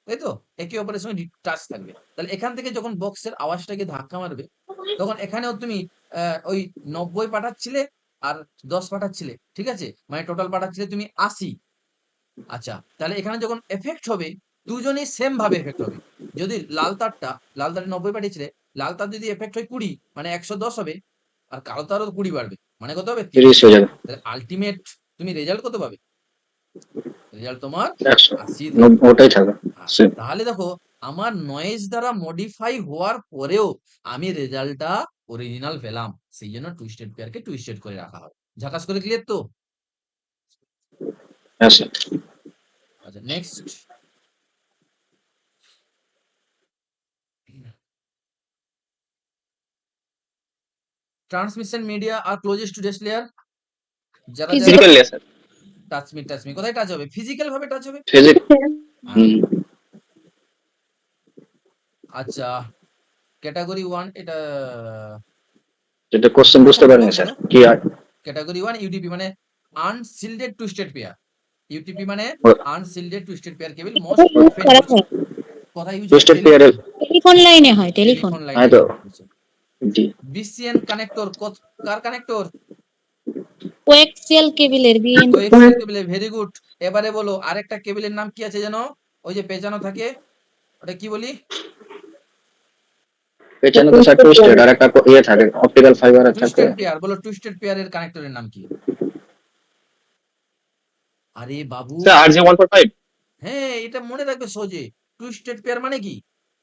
তাই তো? একে অপরের সঙ্গে টাচ থাকবে। তাহলে এখান থেকে যখন বক্সের আওয়াজটাকে ধাক্কা মারবে, তখন এখানেও তুমি ওই 90 পাঠাচ্ছিলে আর 10 পাঠাচ্ছিলে, ঠিক আছে? মানে টোটাল পাঠাচ্ছিলে তুমি 80। আচ্ছা, তাহলে এখানে যখন এফেক্ট হবে, দুজনেই সেম ভাবে এফেক্ট হবে। যদি লাল তারে 90 পাঠিয়েছিলে, লাল তার যদি এফেক্ট হয় 20, মানে 110 হবে, আর কালো তারও 20 বাড়বে, মানে কত হবে? 30 হয়ে যাবে। তাহলে আল্টিমেট তুমি রেজাল্ট কত পাবে? রেজাল্ট তোমার 100, 80 থাকবে। ওটাই থাকবে। তাহলে দেখো, আমার নয়েজ দ্বারা মডিফাই হওয়ার পরেও আমি রেজাল্টটা অরিজিনাল পেলাম। সেই জন্য টুইস্টেড পেয়ারকে টুইস্টেড করে রাখা হয়। ঝাকাস করে ক্লিয়ার তো? হ্যাঁ স্যার। আচ্ছা next. Transmission media are closest to dash layer. যারা যারা physical layer sir. Touch me কোথায় টাচ হবে? ফিজিক্যাল ভাবে টাচ হবে। ফিজিক্স। হ্যাঁ, আচ্ছা ক্যাটাগরি 1 এটা এটা কোশ্চেন বুঝতে বলো, পারিনি স্যার বলো। কি আর ক্যাটাগরি 1 ইউটিপি মানে আনশিল্ডেড টুইস্টেড পেয়ার। ইউটিপি মানে unshielded twisted pair cable most use often করা ইউজড। হয় কোথায় ইউজ হয়? টুইস্টেড পেয়ার টেলিফোন লাইনে হয়, টেলিফোন। টেলিফোন লাইনে হ্যাঁ তো ইউজ হচ্ছে। জি বিসিএন কানেক্টর কার কানেক্টর? কোয়েক্সিয়াল কেবলের BN coaxial cable. Very good. এবারে বলো আরেকটা কেবলের নাম কি আছে জানো? ওই যে পেঁচানো থাকে, ওটা কি বলি? পেছনে তো স্যার টুইস্টেড আর একটা ইয়ে থাকে অপটিক্যাল ফাইবার থাকে। Twisted pair. বলো টুইস্টেড পেয়ারের কানেক্টরের নাম কি? আরে বাবু, স্যার RJ 145। হ্যাঁ এটা মনে রাখবে সহজে। টুইস্টেড পেয়ার মানে কি?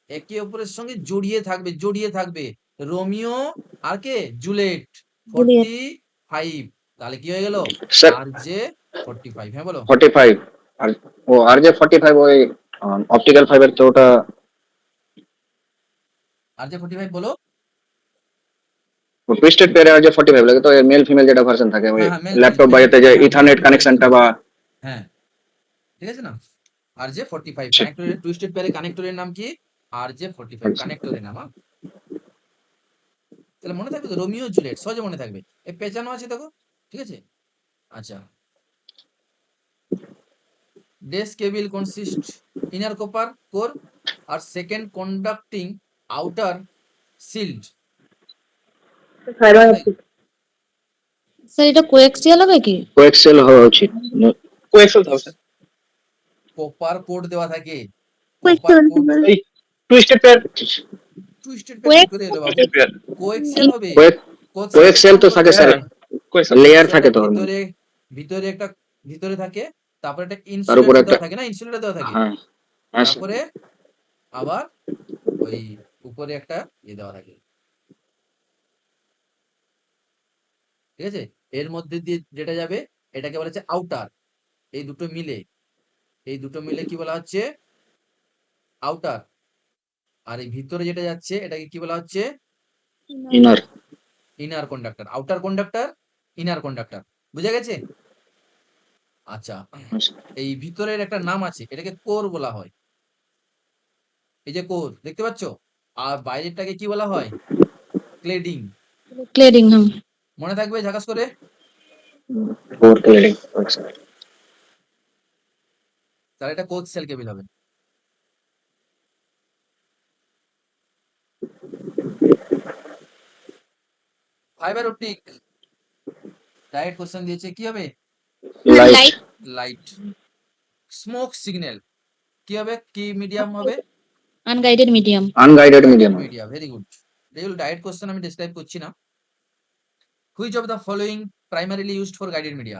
একে অপরের সঙ্গে জড়িয়ে থাকবে, জড়িয়ে থাকবে। রোমিও আর কে? জুলিয়েট। জুলিয়েট। 45। তাহলে কি হয়ে গেল? Sir RJ 45। হ্যাঁ বলো। 45 আর ও আর যে 45 ওই অপটিক্যাল ফাইবার তো ওটা আরজে 45 বলো। টুইস্টেড পেয়ারে আর যে 45 লাগে তো মেল ফিমেল যেটা ভার্সন থাকে ওই হ্যাঁ, হ্যাঁ, মেল ফিমেল ল্যাপটপ বা এতে যে হ্যাঁ, ইথারনেট কানেকশনটা বা হ্যাঁ, ঠিক আছে না? আরজে 45 কানেক্টরের টুইস্টেড পেয়ারের কানেক্টরের নাম কি? আরজে 45 কানেক্টরের নাম। তাহলে মনে থাকবে তো, রোমিও জুলিয়েট সহজে মনে থাকবে। এই পেঁচানো আছে দেখো, ঠিক আছে? আচ্ছা, this cable consist inner copper core আর second conducting outer shield. Sir এটা কোয়েক্সিয়াল হবে কি? কোএক্সেল হওয়া উচিত। কোয়েক্সেল তো স্যার। কপার কোড দেওয়া থাকে। কপার কোড এই টুইস্টেড পেয়ার। টুইস্টেড পেয়ার কি করে এলো বাবু? Twisted pair. কোএক্সিয়াল হবে। কোএক্সেল তো থাকে স্যার হ্যাঁ কোয়েক্সেল। লেয়ার থাকে তো ওর মধ্যে। ভিতরে ভিতরে একটা ভিতরে থাকে, তারপরে একটা তার উপরে ইনসুলেটর একটা দেওয়া থাকে না? ইনসুলেটর দেওয়া থাকে। হ্যাঁ হ্যাঁ স্যার। তারপরে আবার ওই উপরে একটা দেওয়া থাকে, ঠিক আছে? এর মধ্যে দিয়ে যেটা যাবে এটাকে বলা হচ্ছে আউটার। এই দুটো মিলে, এই দুটো মিলে কি বলা হচ্ছে? আউটার। আর এই ভিতরে যেটা যাচ্ছে এটাকে কি বলা হচ্ছে? Inner. Inner conductor. Outer conductor, inner conductor. বুঝা গেছে? আচ্ছা, এই ভিতরের একটা নাম আছে, এটাকে কোর বলা হয়। এই যে কোর দেখতে পাচ্ছ, আর বাইরেরটাকে কি বলা হয়? ক্লেডিং। ক্লেডিং, হ্যাঁ। মনে থাকবে ঝাকাস করে। Core clearing. তাহলে এটা কোক্সেল কেবল হবে। ফাইবার অপটিক ডাইরেক্ট কোশ্চেন দিয়েছে, কি হবে? লাইট। লাইট। স্মোক সিগন্যাল কি হবে? কি মিডিয়াম হবে? Unguided medium. Unguided medium. Media. Very good. এগুলো ডাইরেক্ট কোশ্চেন, আমি ডিসক্রাইব করছি না। Which of the following primarily used for guided media?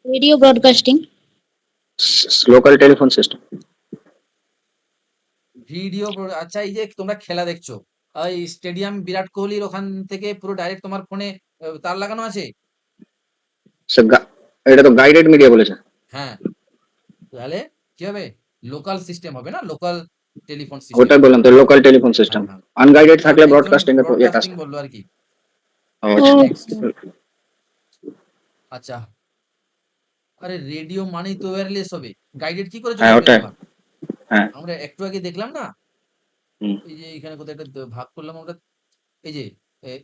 Radio broadcasting. Local telephone system. Video. আচ্ছা, এই যে তোমরা খেলা দেখছো, এই স্টেডিয়াম বিরাট কোহলির ওখান থেকে পুরো ডাইরেক্ট তোমার ফোনে তার লাগানো আছে? এটা তো গাইডেড মিডিয়া বলেছে। হ্যাঁ, তাহলে কি হবে? লোকাল সিস্টেম হবে না? Local telephone system. ওটাই বললাম তো লোকাল টেলিফোন সিস্টেম। হ্যাঁ। আনগাইডেড থাকলে একজন ব্রডকাস্টিং এর ইয়ে ব্রডকাস্টিং কাজ। বললো আর কি। আচ্ছা। নেক্সট। আচ্ছা, আরে রেডিও মানেই তো ওয়্যারলেস হবে, গাইডেড কি করে হ্যাঁ চলবে ওটাই। তোমার? হ্যাঁ। আমরা একটু আগে দেখলাম না, হুম। এই যে এখানে কোথায় একটা ভাগ করলাম আমরা, এই যে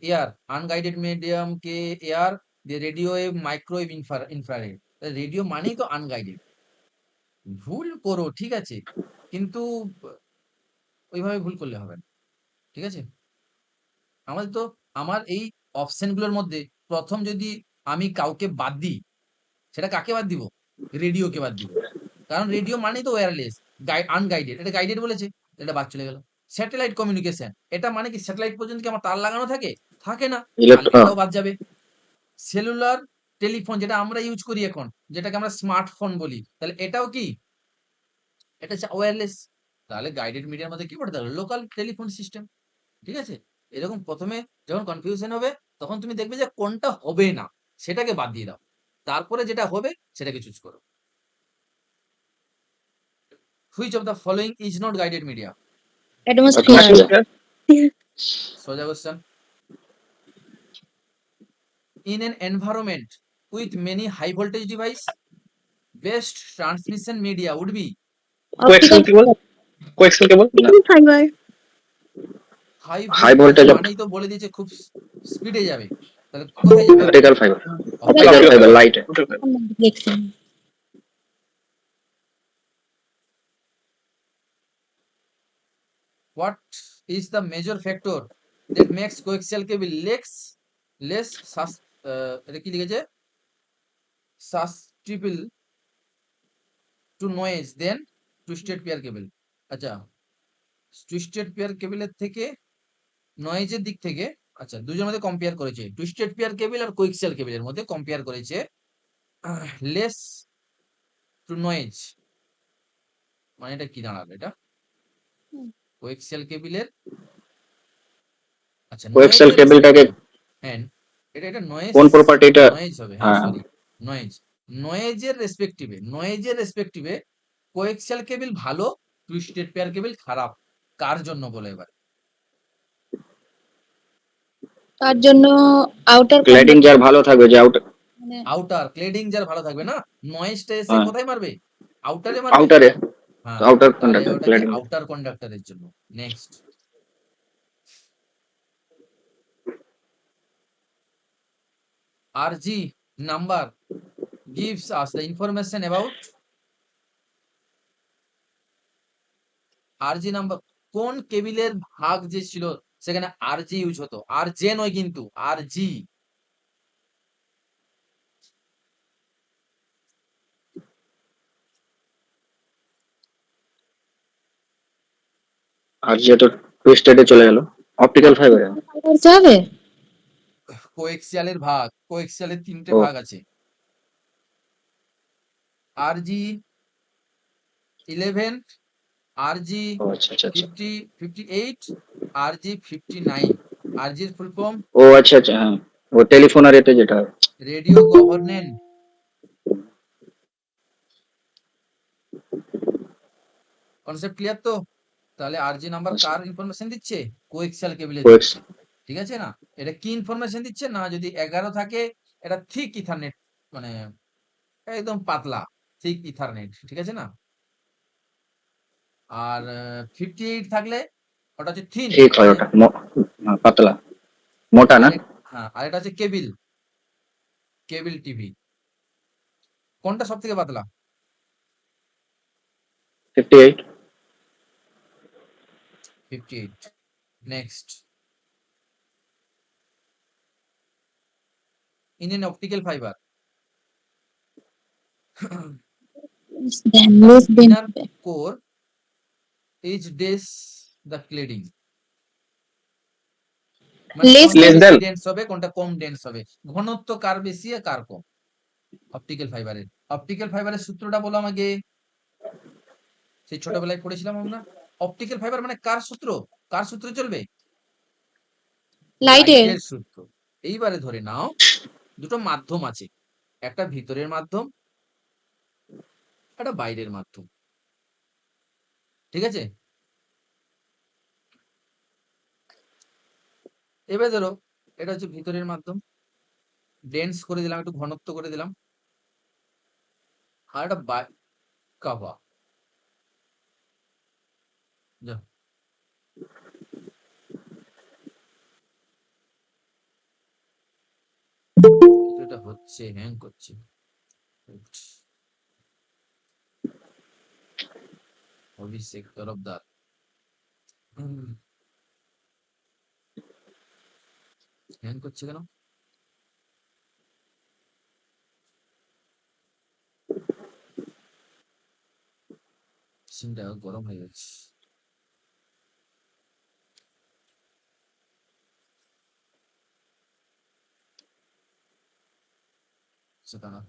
এয়ার আনগাইডেড মিডিয়াম কে এয়ার দিয়ে radio wave microwave infrared. Radio মানেই তো আনগাইডেড। ভুল করো ঠিক আছে, কিন্তু ওইভাবে ভুল করলে হবে না, ঠিক আছে? আমাদের তো, আমার এই অপশন গুলোর মধ্যে প্রথম যদি আমি কাউকে বাদ দিই, সেটা কাকে বাদ দিব? রেডিওকে বাদ দিব। কারণ রেডিও মানেই তো ওয়্যারলেস, আনগাইডেড। এটা গাইডেড বলেছে, এটা বাদ চলে গেল। স্যাটেলাইট কমিউনিকেশন, এটা মানে কি স্যাটেলাইট পর্যন্ত কি আমার তার লাগানো থাকে? থাকে না, তাহলে এটাও বাদ যাবে। সেলুলার টেলিফোন যেটা আমরা ইউজ করি এখন, যেটাকে আমরা স্মার্টফোন বলি, তাহলে এটাও কি? এটা হচ্ছে ওয়্যারলেস। তাহলে গাইডেড মিডিয়ার মধ্যে কি পড়তে হবে? লোকাল টেলিফোন সিস্টেম, ঠিক আছে? এরকম প্রথমে যখন কনফিউশন হবে তখন তুমি দেখবে যে কোনটা হবে না সেটাকে বাদ দিয়ে দাও, তারপরে যেটা হবে সেটাকে চুজ করো। Which of the following is not guided media? Atmosphere. Atmosphere. সোজা question. In an environment with many high voltage device, best transmission media would be coaxial Optical cable, coaxial cable না, fiber. High High voltage, voltage মানেই তো বলে দিয়েছে খুব স্পিডে যাবে, তাহলে কোথায় যাবে? optical fiber. Optical Optical fiber. fiber, light. Multiplexing. What is the major factor that makes coaxial cable less এটা কি লিখেছে, susceptible to noise than twisted pair cable? আচ্ছা, টুইস্টেড পেয়ার কেবলের থেকে নয়েজের দিক থেকে, আচ্ছা দুজনের মধ্যে কম্পেয়ার করেছে, টুইস্টেড পেয়ার কেবল আর কোয়েক্সিয়াল কেবলের মধ্যে কম্পেয়ার করেছে লেস টু নয়েজ, মানে এটা কি দাঁড়াবে এটা? কোয়েক্সিয়াল কেবলের, আচ্ছা Coaxial নয়েজের cable টাকে রেসপেক্টিভে, হ্যাঁ এটা নয়েজ, কোন প্রপার্টিটা? নয়েজ হবে, হ্যাঁ হ্যাঁ, সরি, নয়েজ, নয়েজের রেসপেক্টিভে কোয়েক্সিয়াল কেবল ভালো, টুইস্টেড পেয়ার কেবল খারাপ, কার জন্য বলো এবার? তার জন্য আউটার ক্ল্যাডিং যার ভালো থাকবে, যে মানে আউটার ক্লেডিং যার ভালো থাকবে না, নয়েজটা এসে হ্যাঁ, কোথায় মারবে? আউটারে মারবে। আউটারে, হ্যাঁ, আউটার তাহলে কন্ডাক্টর ওটা কি ক্ল্যাডিং। আউটার কন্ডাক্টরের জন্য। Next, RG number gives us the information about, RG number কোন কেবিলের ভাগ যে ছিল সেখানে আরজি ইউজ হতো, আর জে নয় কিন্তু আরজি। আর যেহেতু টুইস্টেডে চলে গেল, অপটিক্যাল ফাইবারে। করতে হবে। কোএক্সিয়ালের ভাগ, কোএক্সিয়ালের তিনটে ও ভাগ আছে, আরজি 11, আরজি ও আচ্ছা আচ্ছা আচ্ছা 58, আরজি 59। আরজির ফুল ফর্ম ও আচ্ছা আচ্ছা, হ্যাঁ, ও টেলিফোন আর এতে যেটা হয়। রেডিও গভর্নেন্ট। কনসেপ্ট ক্লিয়ার তো? তাহলে আরজি নাম্বার কার ইনফরমেশন দিচ্ছে? কোএক্সিয়াল কেবলের কোয়েক্স দিচ্ছে, ঠিক আছে না? এটা কি ইনফরমেশন দিচ্ছে না, যদি 11 থাকে এটা থিক ইথারনেট, মানে একদম পাতলা থিক ইথারনেট, ঠিক আছে না? আর 58 থাকলে ওটা হচ্ছে থিন, ঠিক হয়, মানে ওটা পাতলা, মোটা না। হ্যাঁ, আর এটা হচ্ছে কেবিল, কেবিল টিভি। কোনটা সব থেকে পাতলা? 58। 58। Next, in an optical fiber Then the less than inner core is less the cladding, মানে Less কোনটা less বেশি than, ডেন্স হবে কোনটা কম ডেন্স হবে, ঘনত্ব কার বেশি আর কার কম অপটিক্যাল ফাইবারের। অপটিক্যাল ফাইবারের সূত্রটা বলো আমাকে, সেই ছোটবেলায় পড়েছিলাম আমরা। অপটিক্যাল ফাইবার মানে কার সূত্র, কার সূত্রে চলবে? লাইটের লাইটের সূত্র। এইবারে ধরে নাও দুটো মাধ্যম আছে, একটা ভিতরের মাধ্যম, একটা বাইরের মাধ্যম, ঠিক আছে? এবার ধরো এটা হচ্ছে ভিতরের মাধ্যম, ডেন্স করে দিলাম, একটু ঘনত্ব করে দিলাম, আর একটা কাবা, যা এটা হচ্ছে হ্যাং করছে, অভিষেক তরফদার, হ্যাং করছে কেন? সিমটা গরম হয়ে যাচ্ছে, সেটা না।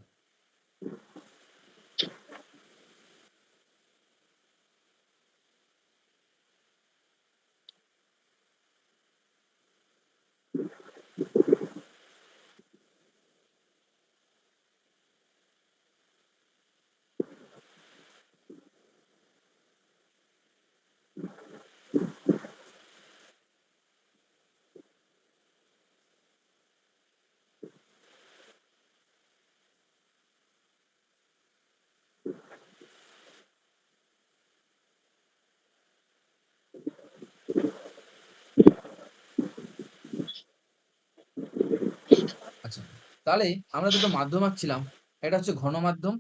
তাহলে আমরা দুটো মাধ্যম আঁকছিলাম, এটা হচ্ছে ঘন মাধ্যম,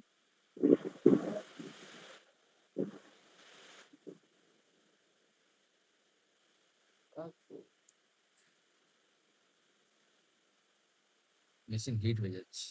মেশিন হিট হয়ে যাচ্ছে।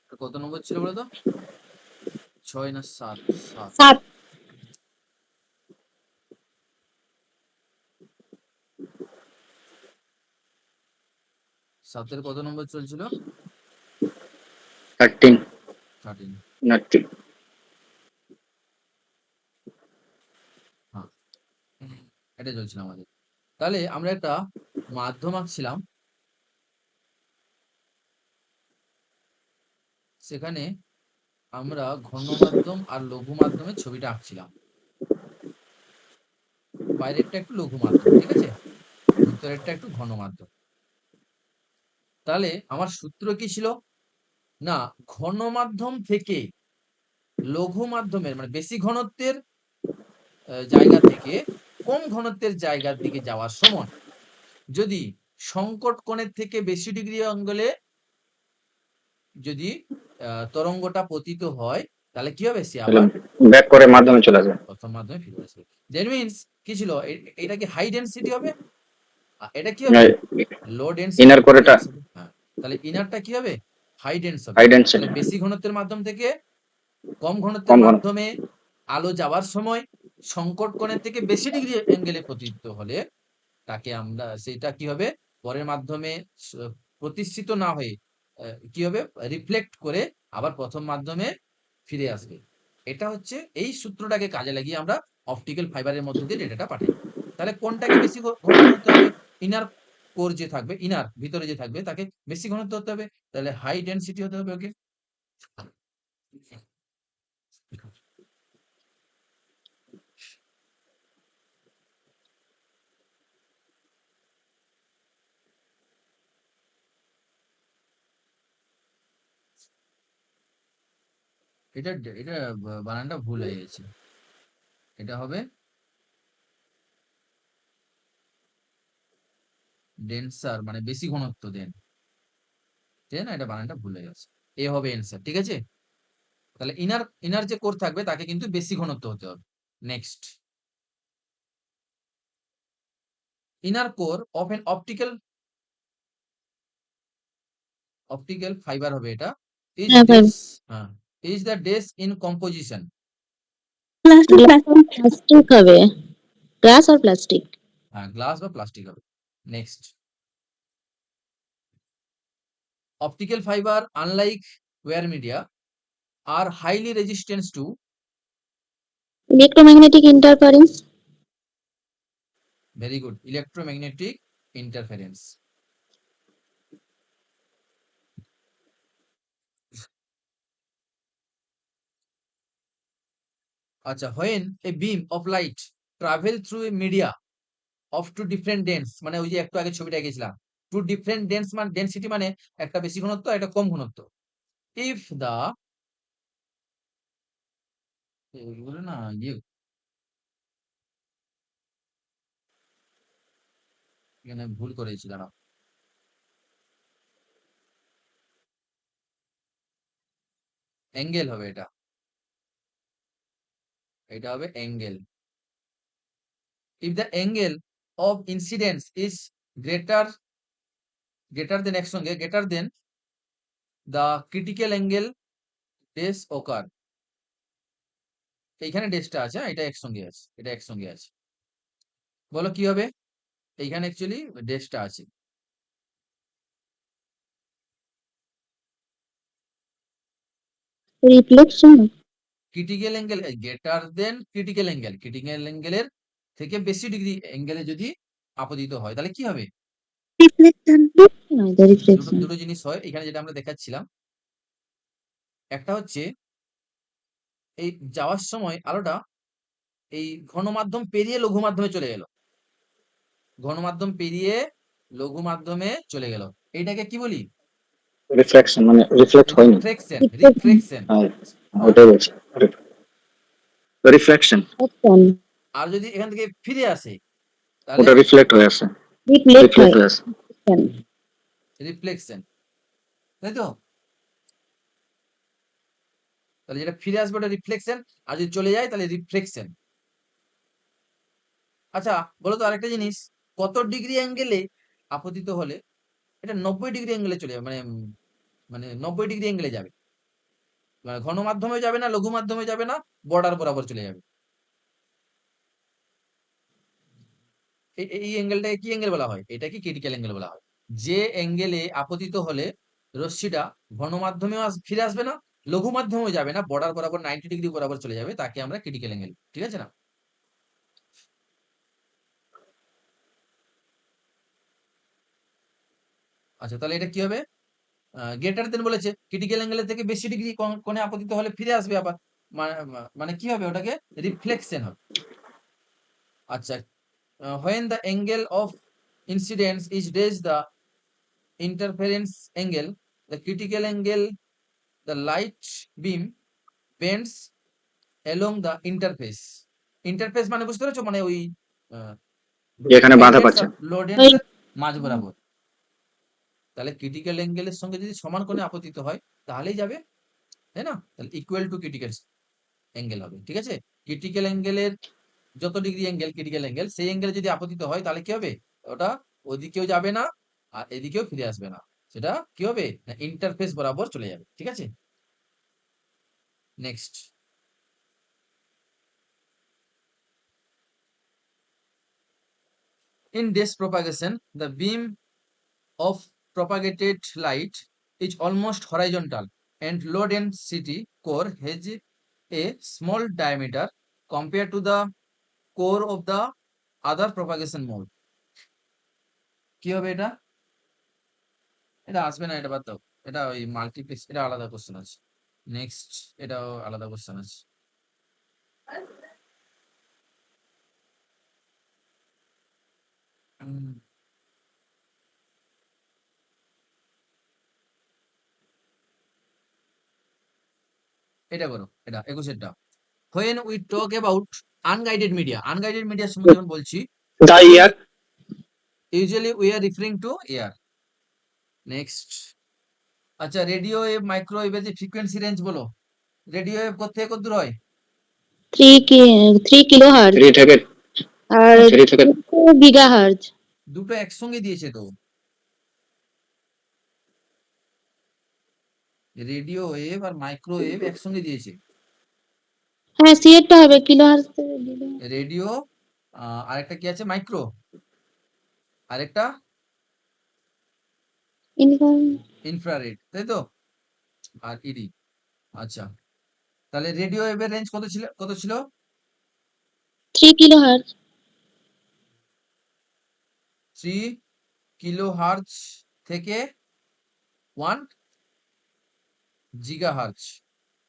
তো কত নম্বর ছিল বলো তো? 6 না 7? 7। 7 7 এর কত নম্বর চলছিল? 13 13। না 3। হ্যাঁ, এটা চলছিল আমাদের। তাহলে আমরা একটা মাধ্যম আঁকছিলাম, সেখানে আমরা ঘন মাধ্যম আর লঘু মাধ্যমের ছবিটা আঁকছিলাম। বাইরেরটা একটু লঘু মাধ্যম, ঠিক আছে, ভিতরেরটা একটু ঘন মাধ্যম। তাহলে আমার সূত্র কি ছিল? না, ঘন মাধ্যম থেকে লঘু মাধ্যমের মানে বেশি ঘনত্বের জায়গা থেকে কম ঘনত্বের জায়গার দিকে যাওয়ার সময় যদি সংকট কোণের থেকে বেশি ডিগ্রি অ্যাঙ্গেলে যদি তরঙ্গটা পতিত হয়, তাহলে কি হবে? সে তাহলে আবার ব্যাক করে মাধ্যমে চলে আসবে। প্রথম মাধ্যমে ফিরে আসবে। দ্যাট মিন্স কি ছিল? এটা কি হাই ডেনসিটি হবে? এটা কি হবে? লো ডেনসিটি। ইনার কোরেটা হ্যাঁ, তাহলে ইনারটা কি হবে? হাই ডেন্স হবে। হাই তাহলে ডেন্সিটি, বেশি ঘনত্বের মাধ্যম থেকে কম ঘনত্বের কম ঘন। মাধ্যমে আলো যাওয়ার সময় সংকট কোণের থেকে বেশি ডিগ্রি অ্যাঙ্গেলে পতিত হলে তাকে আমরা, সেটা কি হবে? পরের মাধ্যমে প্রতিষ্ঠিত না হয়ে কি হবে? রিফ্লেক্ট করে আবার প্রথম মাধ্যমে ফিরে আসবে। এটা হচ্ছে, এই সূত্রটাকে কাজে লাগিয়ে আমরা অপটিক্যাল ফাইবারের মধ্যে দিয়ে ডেটাটা পাঠাই। তাহলে কোনটাকে বেশি ঘনত্ব হতে হবে? ইনার কোর যে থাকবে, ইনার ভিতরে যে থাকবে, তাকে বেশি ঘনত্ব হতে হবে। তাহলে হাই ডেনসিটি হতে হবে ওকে। এটা এটা বানানটা ভুল হয়ে গেছে। এটা হবে ডেন্সার, মানে বেশি ঘনত্ব দেন। ঠিক না? এটা বানানটা ভুল হয়ে গেছে। এ হবে অ্যান্সার, ঠিক আছে? তাহলে ইনার যে কোর থাকবে তাকে কিন্তু বেশি ঘনত্ব হতে হবে। Next, inner core of an optical fibre হবে এটা। ইজ হ্যাঁ ভাই, দিস, হ্যাঁ, is the dash in composition. Plastic হবে, গ্লাস আর প্লাস্টিক। হ্যাঁ, গ্লাস বা প্লাস্টিক হবে। Next, optical fibre unlike wire media are highly resistance to, electromagnetic interference. Very good, electromagnetic interference. আচ্ছা, when a beam of light travel through a media of two different dense, মানে ওই যে একটু আগে ছবিটা এঁকেছিলাম, টু ডিফারেন্ট ডেন্স মানে density, মানে একটা বেশি ঘনত্ব একটা কম ঘনত্ব। ইফ দা, এগুলো না ইয়ে, এখানে ভুল করেছি, দাঁড়াও। অ্যাঙ্গেল হবে এটা, এটা হবে angle. If the angle of incidence is greater than, একসঙ্গে greater than the critical angle this occur. এইখানে ডেসটা আছে, হ্যাঁ, এটা একসঙ্গে আছে, এটা একসঙ্গে আছে। বলো কি হবে? এইখানে অ্যাকচুয়ালি ডেসটা আছে। Reflection. Critical angle greater than critical angle, critical অ্যাঙ্গেলের থেকে বেশি ডিগ্রি অ্যাঙ্গেলে যদি আপতিত হয় তাহলে কি হবে? Reflection. No, the reflection. দুটো জিনিস হয় এখানে যেটা আমরা দেখাচ্ছিলাম। একটা হচ্ছে এই যাওয়ার সময় আলোটা এই ঘন মাধ্যম পেরিয়ে লঘু মাধ্যমে চলে গেল। ঘন মাধ্যম পেরিয়ে লঘু মাধ্যমে চলে গেল। এইটাকে কি বলি? রিফ্লেকশন মানে রিফ্লেক্ট হয়নি। রিফ্রেকশন। রিফ্রেকশন। হ্যাঁ, হ্যাঁ? ওটাই বলছি। Reflection Reflection. আর যদি এখান থেকে ফিরে আসে তাহলে ওটা রিফ্লেক্ট হয়ে আসে, Reflect রিফ্লেক্ট হয়। হয়ে আসে। Reflection. রিফ্লেকশন। তাই তো? তাহলে যেটা ফিরে আসবে ওটা রিফ্লেকশন, আর যদি চলে যায় তাহলে রিফ্রেকশন। আচ্ছা বলো তো আরেকটা জিনিস, কত ডিগ্রি অ্যাঙ্গেলে আপতিত হলে এটা 90 ডিগ্রি অ্যাঙ্গেলে চলে যাবে, মানে 90 ডিগ্রি অ্যাঙ্গেলে যাবে। মানে ঘন মাধ্যমে যাবে না, লঘু মাধ্যমে যাবে না, বর্ডার বরাবর চলে যাবে। এই অ্যাঙ্গেলটাকে কি অ্যাঙ্গেল বলা হয়? এটাকে ক্রিটিক্যাল অ্যাঙ্গেল বলা হয়। যে অ্যাঙ্গেলে আপতিত হলে রশ্মিটা ঘন মাধ্যমেও ফিরে আসবে না, লঘু মাধ্যমেও যাবে না, বর্ডার বরাবর 90 ডিগ্রি বরাবর চলে যাবে, তাকে আমরা ক্রিটিক্যাল অ্যাঙ্গেল। ঠিক আছে না? আচ্ছা তাহলে এটা কি হবে? গ্রেটার দেন বলেছে, ক্রিটিক্যাল অ্যাঙ্গেলের থেকে বেশি ডিগ্রি কোণে আপতিত হলে ফিরে আসবে আবার। মানে কি হবে? ওটাকে রিফ্লেকশন হবে। আচ্ছা, when the angle of incidence is raised the interference angle, the critical angle, the light beam bends along the interface. Interface মানে বুঝতে পেরেছো? মানে ওই যেখানে বাধা হাইডেন্স পাচ্ছে। আর লোডেন্স এর মাঝ বরাবর। তাহলে ক্রিটিক্যাল অ্যাঙ্গেলের সঙ্গে যদি সমান কোণে আপতিত হয় তাহলেই যাবে, তাই না? তাহলে ইকুয়াল টু ক্রিটিক্যাল অ্যাঙ্গেল হবে। ঠিক আছে? ক্রিটিক্যাল অ্যাঙ্গেলের যত ডিগ্রি অ্যাঙ্গেল ক্রিটিক্যাল অ্যাঙ্গেল, সেই অ্যাঙ্গেলে যদি আপতিত হয় তাহলে কি হবে? ওটা ওদিকেও যাবে না আর এদিকেও ফিরে আসবে না। সেটা কি হবে? না ইন্টারফেস বরাবর চলে যাবে। ঠিক আছে? Next. In this propagation, the beam of propagated light is almost horizontal and low density core has a small diameter compared to the core of the other propagation mode. কি হবে এটা? এটা আসবে না, এটা বাদ দাও। এটা ওই মাল্টিপ্লেক্স, এটা আলাদা কোশ্চেন আছে। নেক্সট, এটাও আলাদা কোশ্চেন আছে। উম, এটা করো, এটা 21 when we talk about unguided media, unguided media সম্বন্ধে যখন বলছি, The year, usually we are referring to air. Next. আচ্ছা রেডিও ওয়েভ, মাইক্রোওয়েভের যে ফ্রিকোয়েন্সি রেঞ্জ বলো। রেডিও ওয়েভ কোথা থেকে কতদূর হয়? 3 কিলোহার্জ 3 থেকে আর 3 থেকে 2 গিগাহার্জ। দুটো একসঙ্গে দিয়েছে তো। রেডিও ওয়েভ আর মাইক্রোওয়েভ একসঙ্গে দিয়েছে। হ্যাঁ সি এরটা হবে কিলোহার্জ থেকে গিগাহার্জ। রেডিও, আরেকটা কি আছে? মাইক্রো, আরেকটা ইনফ্রারেড, তাই তো? R E D. আচ্ছা তাহলে রেডিও ওয়েভের রেঞ্জ কত ছিল? 3 কিলোহার্জ 3 কিলোহার্জ থেকে 1 জিগাহার্জ।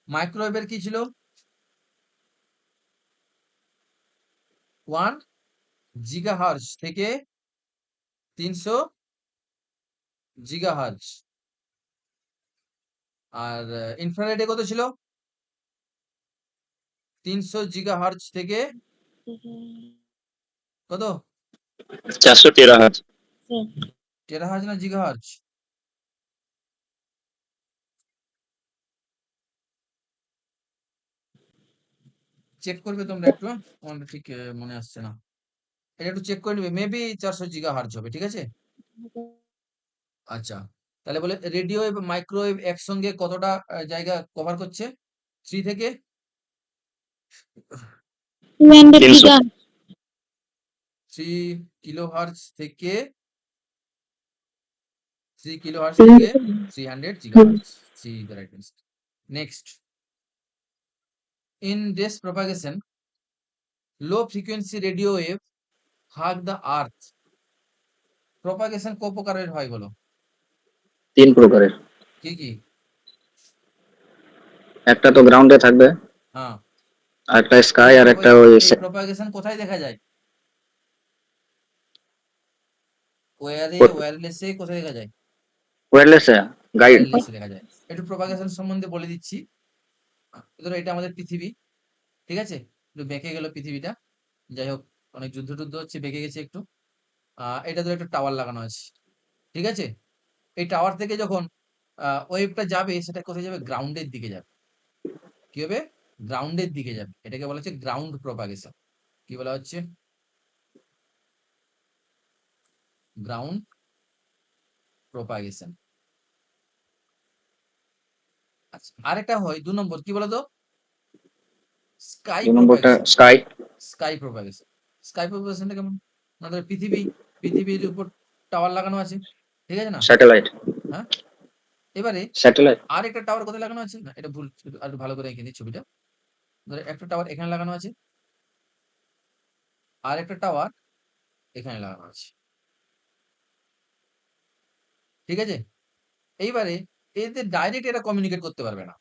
মাইক্রোওয়েভের কি ছিল? 1 জিগাহার্জ থেকে 300 জিগাহার্জ। আর ইনফ্রারেডে কত ছিল? 300 জিগাহার্জ থেকে কত? 413 হার্জ। টেরাহার্জ না জিগাহার্জ? চেক করবে তোমরা একটু, আমার ঠিক মনে আসছে না। এটা একটু চেক করে নেবে, মেবি 400 জিগাহার্জ হবে। ঠিক আছে? আচ্ছা তাহলে বলে রেডিও এবং মাইক্রোওয়েভ একসঙ্গে কতটা জায়গা কভার করছে? 3 থেকে 200 300 গিগা 3 কিলোহার্জ থেকে 3 কিলোহার্জ থেকে 300 gigahertz. See the right answer. Next, in this propagation, low frequency radio wave hug the earth propagation ক প্রকারের হয় বলো? 3 প্রকারের। কি কি? একটা তো গ্রাউন্ডে থাকবে, হ্যাঁ, আর একটা স্কাই, আর একটা ওই এই প্রপাগেশন কোথায় দেখা যায়? ওয়্যারে, ওয়্যারলেসে কোথায় দেখা যায়? ওয়্যারলেসে গাইড। ওয়্যারলেসে দেখা যায়। একটু প্রপাগেশন সম্বন্ধে বলে দিচ্ছি। ধরো এটা আমাদের পৃথিবী, ঠিক আছে? একটু বেঁকে গেল পৃথিবীটা। যাই হোক, অনেক যুদ্ধ-টুদ্ধ হচ্ছে, বেঁকে গেছে একটু। এটা ধরো একটা টাওয়ার লাগানো আছে। ঠিক আছে? এই টাওয়ার থেকে যখন ওয়েভটা যাবে, সেটা কোথায় যাবে? গ্রাউন্ডের দিকে যাবে। কি হবে? গ্রাউন্ডের দিকে যাবে। এটাকে বলা হচ্ছে গ্রাউন্ড প্রপাগেশন। কি বলা হচ্ছে? Ground propagation. আচ্ছা, আরেকটা হয় 2 নম্বর, কি বলতো? স্কাই 2 নম্বরটা propagation. Sky. Sky propagation. Sky প্রপাগেশনটা কেমন? আমাদের পৃথিবীর উপর টাওয়ার লাগানো আছে। ঠিক আছে না? স্যাটেলাইট। হ্যাঁ? এবারে স্যাটেলাইট। আরেকটা টাওয়ার কোথায় লাগানো আছে? না, এটা ভুল। আরেকটু ভালো করে এঁকে নিই ছবিটা। ধরো একটা টাওয়ার এখানে লাগানো আছে। আরেকটা টাওয়ার এখানে লাগানো আছে। ঠিক আছে? এইবারে এদের ডাইরেক্ট এরা কমিউনিকেট করতে পারবে না।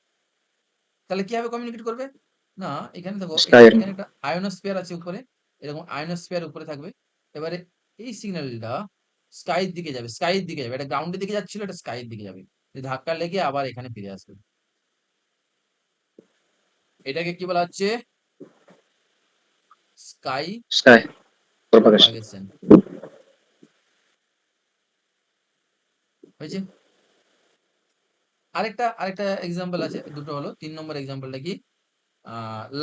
তাহলে কিভাবে কমিউনিকেট করবে? না, এখানে দেখো, স্কাই। এখানে একটা আয়োনোস্ফিয়ার আছে উপরে। এরকম আয়োনোস্ফিয়ার উপরে থাকবে। এবারে এই সিগন্যালটা স্কাইয়ের দিকে যাবে, স্কাইয়ের দিকে যাবে। এটা গ্রাউন্ডের দিকে যাচ্ছিল, এটা স্কাইয়ের দিকে যাবে। ধাক্কা লেগে আবার এখানে ফিরে আসবে। এটাকে কি বলা হচ্ছে? Sky sky propagation. প্রপাগেশন। হয়েছে? আরেকটা এক্সাম্পল আছে, দুটো হলো। 3 নম্বর এক্সাম্পলটা কি?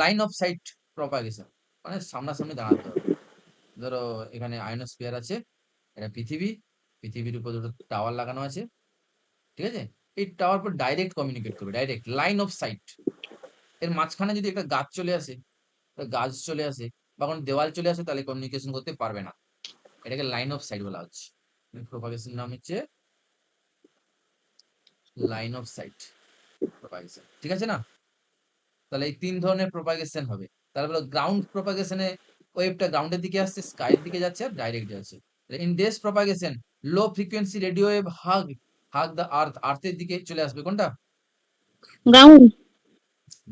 Line of sight propagation. মানে সামনাসামনি দাঁড়াতে হবে। ধরো এখানে আয়োনোস্ফিয়ার আছে, এটা পৃথিবী, পৃথিবীর উপর দুটো টাওয়ার লাগানো আছে। ঠিক আছে? এই টাওয়ার পর ডাইরেক্ট কমিউনিকেট করবে, ডাইরেক্ট লাইন অফ সাইট। এর মাঝখানে যদি একটা গাছ চলে আসে, বা কোনো দেওয়াল চলে আসে, তাহলে কমিউনিকেশন করতে পারবে না। এটাকে লাইন অফ সাইট বলা হচ্ছে। প্রপাগেশন নাম হচ্ছে লাইন অফ সাইট প্রপাগেশন। ঠিক আছে না? তাহলে এই 3 ধরনের প্রপাগেশন হবে। তারপরে গ্রাউন্ড প্রপাগেশনে ওয়েভটা গ্রাউন্ডের দিকে আসছে, স্কাইয়ের দিকে যাচ্ছে, আর ডাইরেক্ট যাচ্ছে। In this propagation low frequency radio wave hug the আর্থের দিকে চলে আসবে। কোনটা? Ground.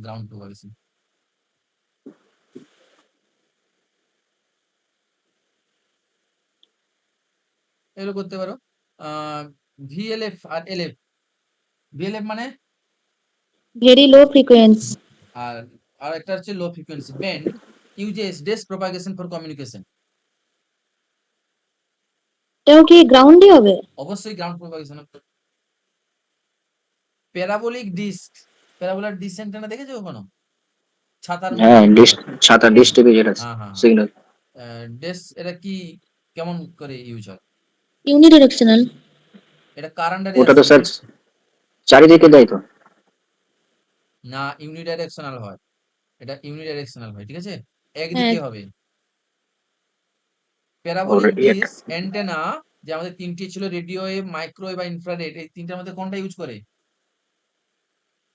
Ground propagation. এগুলো করতে পারো। ভিএলএফ আর এলএফ। ভিএলএফ মানে, Very low frequency. আর আরেকটা হচ্ছে low frequency band uses this propagation for communication. এটাও কি গ্রাউন্ডই হবে? অবশ্যই ground propagation. Parabolic disc, parabola dish antenna দেখেছো কখনো? ছাতার মতো হ্যাঁ, যেগুলো ডিশ, হয়। ছাতা, ডিশ টিভি যেটা হ্যাঁ, হ্যাঁ, হ্যাঁ। সিগন্যাল। ডেস, এটা কি, কেমন করে ইউজ হয়? Unidirectional. এটা কার আন্ডারে ওটা তো আসে? স্যার চারিদিকে যায় তো। না, ইউনিডাইরেকশনাল হয়। এটা ইউনিডাইরেকশনাল হয়, ঠিক আছে? হ্যাঁ, একদিকে হবে। ওর প্যারাবোলিক ইয়ে ডিশ অ্যান্টেনা, যে আমাদের 3টি ছিল, রেডিওওয়েভ, মাইক্রোওয়েভ বা ইনফ্রারেড, এই 3টার মধ্যে কোনটা ইউজ করে?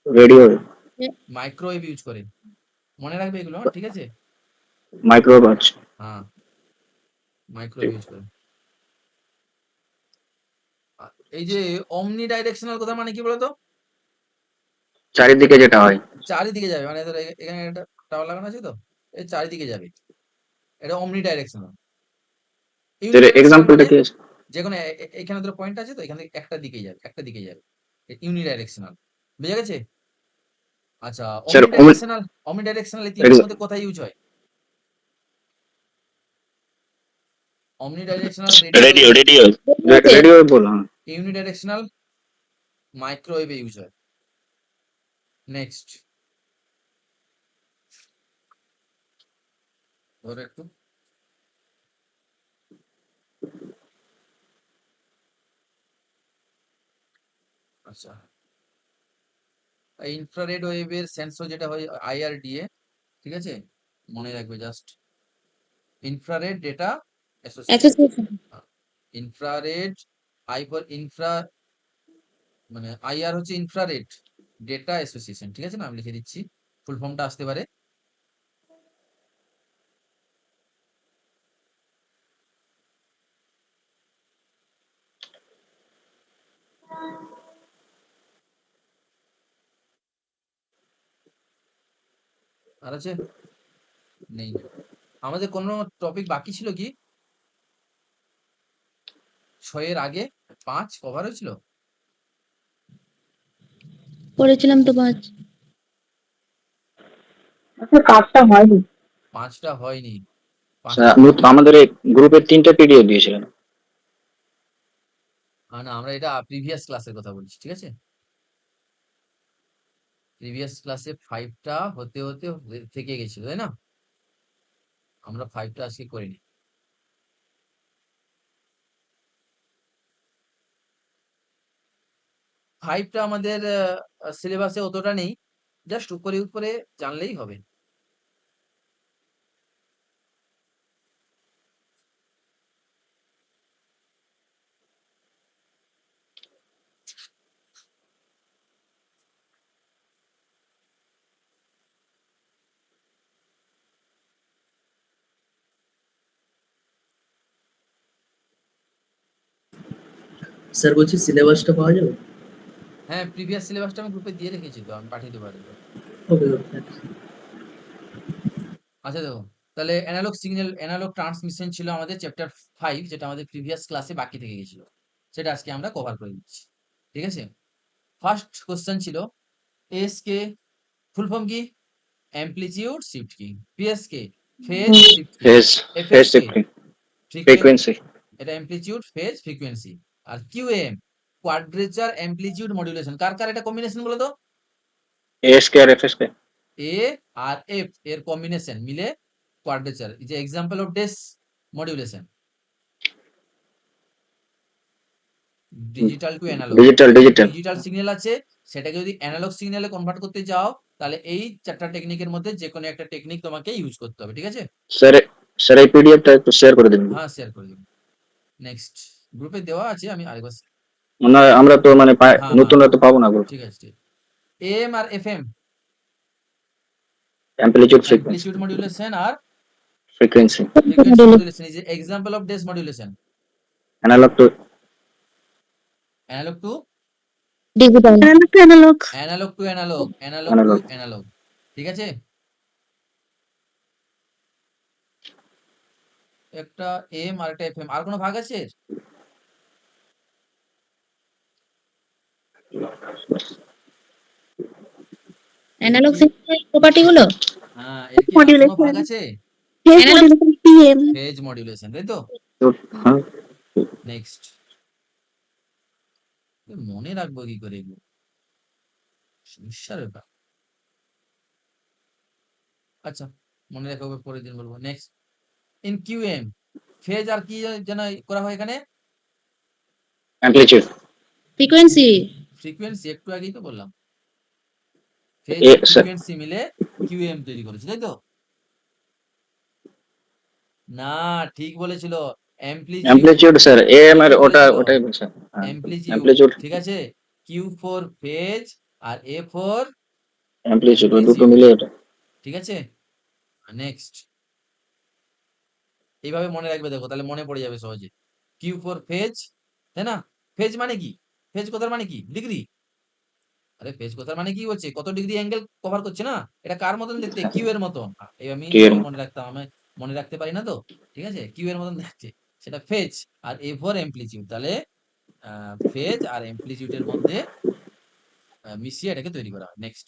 রেডিও, মাইক্রোওয়েভ ইউজ করে। মনে রাখবে এগুলো, হ্যাঁ, ঠিক আছে? মাইক্রোওয়েভ আছে। হ্যাঁ, মাইক্রোওয়েভ ইউজ করে। এই যে অমনি ডাইরেকশনাল কথা মানে কি বলতো? চারিদিকে যেটা হয়। চারিদিকে যাবে। মানে ধরো এখানে একটা টাওয়ার লাগানো আছে তো, এই চারিদিকে যাবে। এটা অমনি ডাইরেকশনাল। এর ইউনিডাইরেকশনাল এক্সাম্পলটা মানে কি আছে? যেকোনো এখানে ধরো পয়েন্ট আছে তো, এখান থেকে একটা দিকেই যাবে, একটা দিকেই যাবে। ইউনিডাইরেকশনাল। বুঝা গেছে? আচ্ছা, স্যার অমনি ডাইরেকশনাল এই 3টার মধ্যে কোথায় ইউজ হয়? অমনি ডাইরেকশনাল রেডিও রেডিওওয়েভে, রেডিও রেডিওতে। রেডিও বল, হ্যাঁ। ইউনিডাইরেকশনাল মাইক্রোওয়েভে ইউজ হয়। নেক্সট, ধরো একটু, আচ্ছা, ইনফ্রারেড ওয়েভের সেন্সর যেটা হয় আইআরডিএ, ঠিক আছে? মনে রাখবে just, infrared data association. Association. Infrared, I for infra, মানে আইআর হচ্ছে ইনফ্রারেড ডেটা অ্যাসোসিয়েশন। ঠিক আছে না? আমি লিখে দিচ্ছি, ফুল ফর্মটা আসতে পারে। আর আছে? নেই। আমাদের কোনো টপিক বাকি ছিল কি? 6 এর আগে 5 কভার হয়েছিল? করেছিলাম তো 5। কাজটা হয়নি। 5 টা হয়নি। 5 টা স্যার, আমাদের এই গ্রুপে 3টে পিডিএফ দিয়েছিলেন। না আমরা এটা প্রিভিয়াস ক্লাসের কথা বলছি, ঠিক আছে? প্রিভিয়াস ক্লাসে 5 টা হতে থেকে গেছিল, তাই না? আমরা 5 টা আজকে করিনি। 5 টা আমাদের সিলেবাসে অতটা নেই। জাস্ট উপরে জানলেই হবে। স্যার বলছি সিলেবাসটা পাওয়া যাবে? হ্যাঁ, প্রিভিয়াস সিলেবাসটা আমি গ্রুপে দিয়ে রেখেছি তো, আমি পাঠিয়ে দেবো আরেকবার। ওকে ওকে। আচ্ছা দেখো, তাহলে অ্যানালগ ট্রান্সমিশন ছিল আমাদের চ্যাপ্টার 5, যেটা আমাদের প্রিভিয়াস ক্লাসে বাকি থেকে গেছিল। সেটা আজকে আমরা কভার করে দিচ্ছি। ঠিক আছে? ফার্স্ট কোশ্চেন ছিল এসকে ফুল ফর্ম কি? অ্যামপ্লিটিউড শিফট কি? পিএসকে ফেজ শিফট কি? Phase phase FSK frequency, frequency. এটা অ্যামপ্লিটিউড ফেজ ফ্রিকোয়েন্সি। আর কিউএম কোয়াড্রেচার অ্যামপ্লিটিউড মডুলেশন। কার এটা কম্বিনেশন বলো তো? এএসকে আর এফএসকে। এ আর এফ এর কম্বিনেশন মিলে কোয়াড্রেচার। এই যে example of this modulation, digital to analogue. Digital কোনো ডিজিটাল ডিজিটাল সিগন্যাল আছে, সেটাকে যদি অ্যানালগ সিগন্যালে কনভার্ট করতে যাও, তাহলে এই 4টা টেকনিকের মধ্যে যে কোনো একটা টেকনিক তোমাকে ইউজ করতে হবে। ঠিক আছে? স্যার, স্যার এই পিডিএফটা একটু শেয়ার করে দিন। হ্যাঁ, শেয়ার করে দেবো। নেক্সট গ্রুপে দেওয়া আছে, আমি আরেকবার। না, আমরা তো মানে হ্যাঁ হ্যাঁ, নতুনরা তো পাবো না গ্রুপ। ঠিক আছে। এম আর FM, amplitude frequency amplitude modulation আর ফ্রিকোয়েন্সি ফ্রিকোয়েন্সি মডুলেশন। এই যে example of this modulation, analogue to analogue to digital. Analogue to analogue, analogue to analogue. Analogue. ঠিক আছে? একটা এম আর একটা এফএম। আর কোনো ভাগ আছে এর? অ্যানালগ সিগন্যালের প্রপার্টি গুলো। হ্যাঁ, এর কি আর কোনো ভাগ আছে? অ্যানালগ ফেজ মডুলেশন, তাই তো? হ্যাঁ, নেক্সট, মনে রাখবো কি করে এগুলো? সমস্যার ব্যাপার। আচ্ছা, মনে রাখা হবে, পরের দিন বলবো। নেক্সট, ইন কিউএম ফেজ আর কি যেন করা হয় এখানে? Amplitude frequency. ফ্রিকোয়েন্সি, একটু আগেই তো বললাম। ফেজ এ আর স্যার, ফ্রিকোয়েন্সি মিলে কিউএম তৈরি করেছে, তাই তো? না, ঠিক বলেছিল। অ্যামপ্লিটিউড, অ্যামপ্লিটিউড স্যার, এএম ঠিক এর বলেছিল। ওটাই বলছে। হ্যাঁ, অ্যামপ্লিটিউড, অ্যামপ্লিটিউড ঠিক আছে। কিউ ফর ফেজ আর এ ফর অ্যামপ্লিটিউড ওই দুটো অ্যামপ্লিটিউড। মিলে ওটা। ঠিক আছে? নেক্সট, এইভাবে মনে রাখবে, দেখো তাহলে মনে পড়ে যাবে সহজে। কিউ ফর ফেজ, তাই না? ফেজ মানে কি? ফেজ কথার মানে কি? ডিগ্রি। আরে ফেজ কথার মানে কি বলছে? কত ডিগ্রি অ্যাঙ্গেল কভার করছে না? এটা কার মতন দেখতে? কিউ এর মতন। এই আমি কি এর এইভাবে মনে রাখতাম, আমি মনে রাখতে পারি না তো। ঠিক আছে? কিউ এর মতন দেখছে, সেটা ফেজ। আর এ ফর অ্যামপ্লিটিউড, তাহলে ফেজ আর অ্যামপ্লিটিউডের মধ্যে মিশিয়ে এটাকে তৈরি করা হয়। নেক্সট,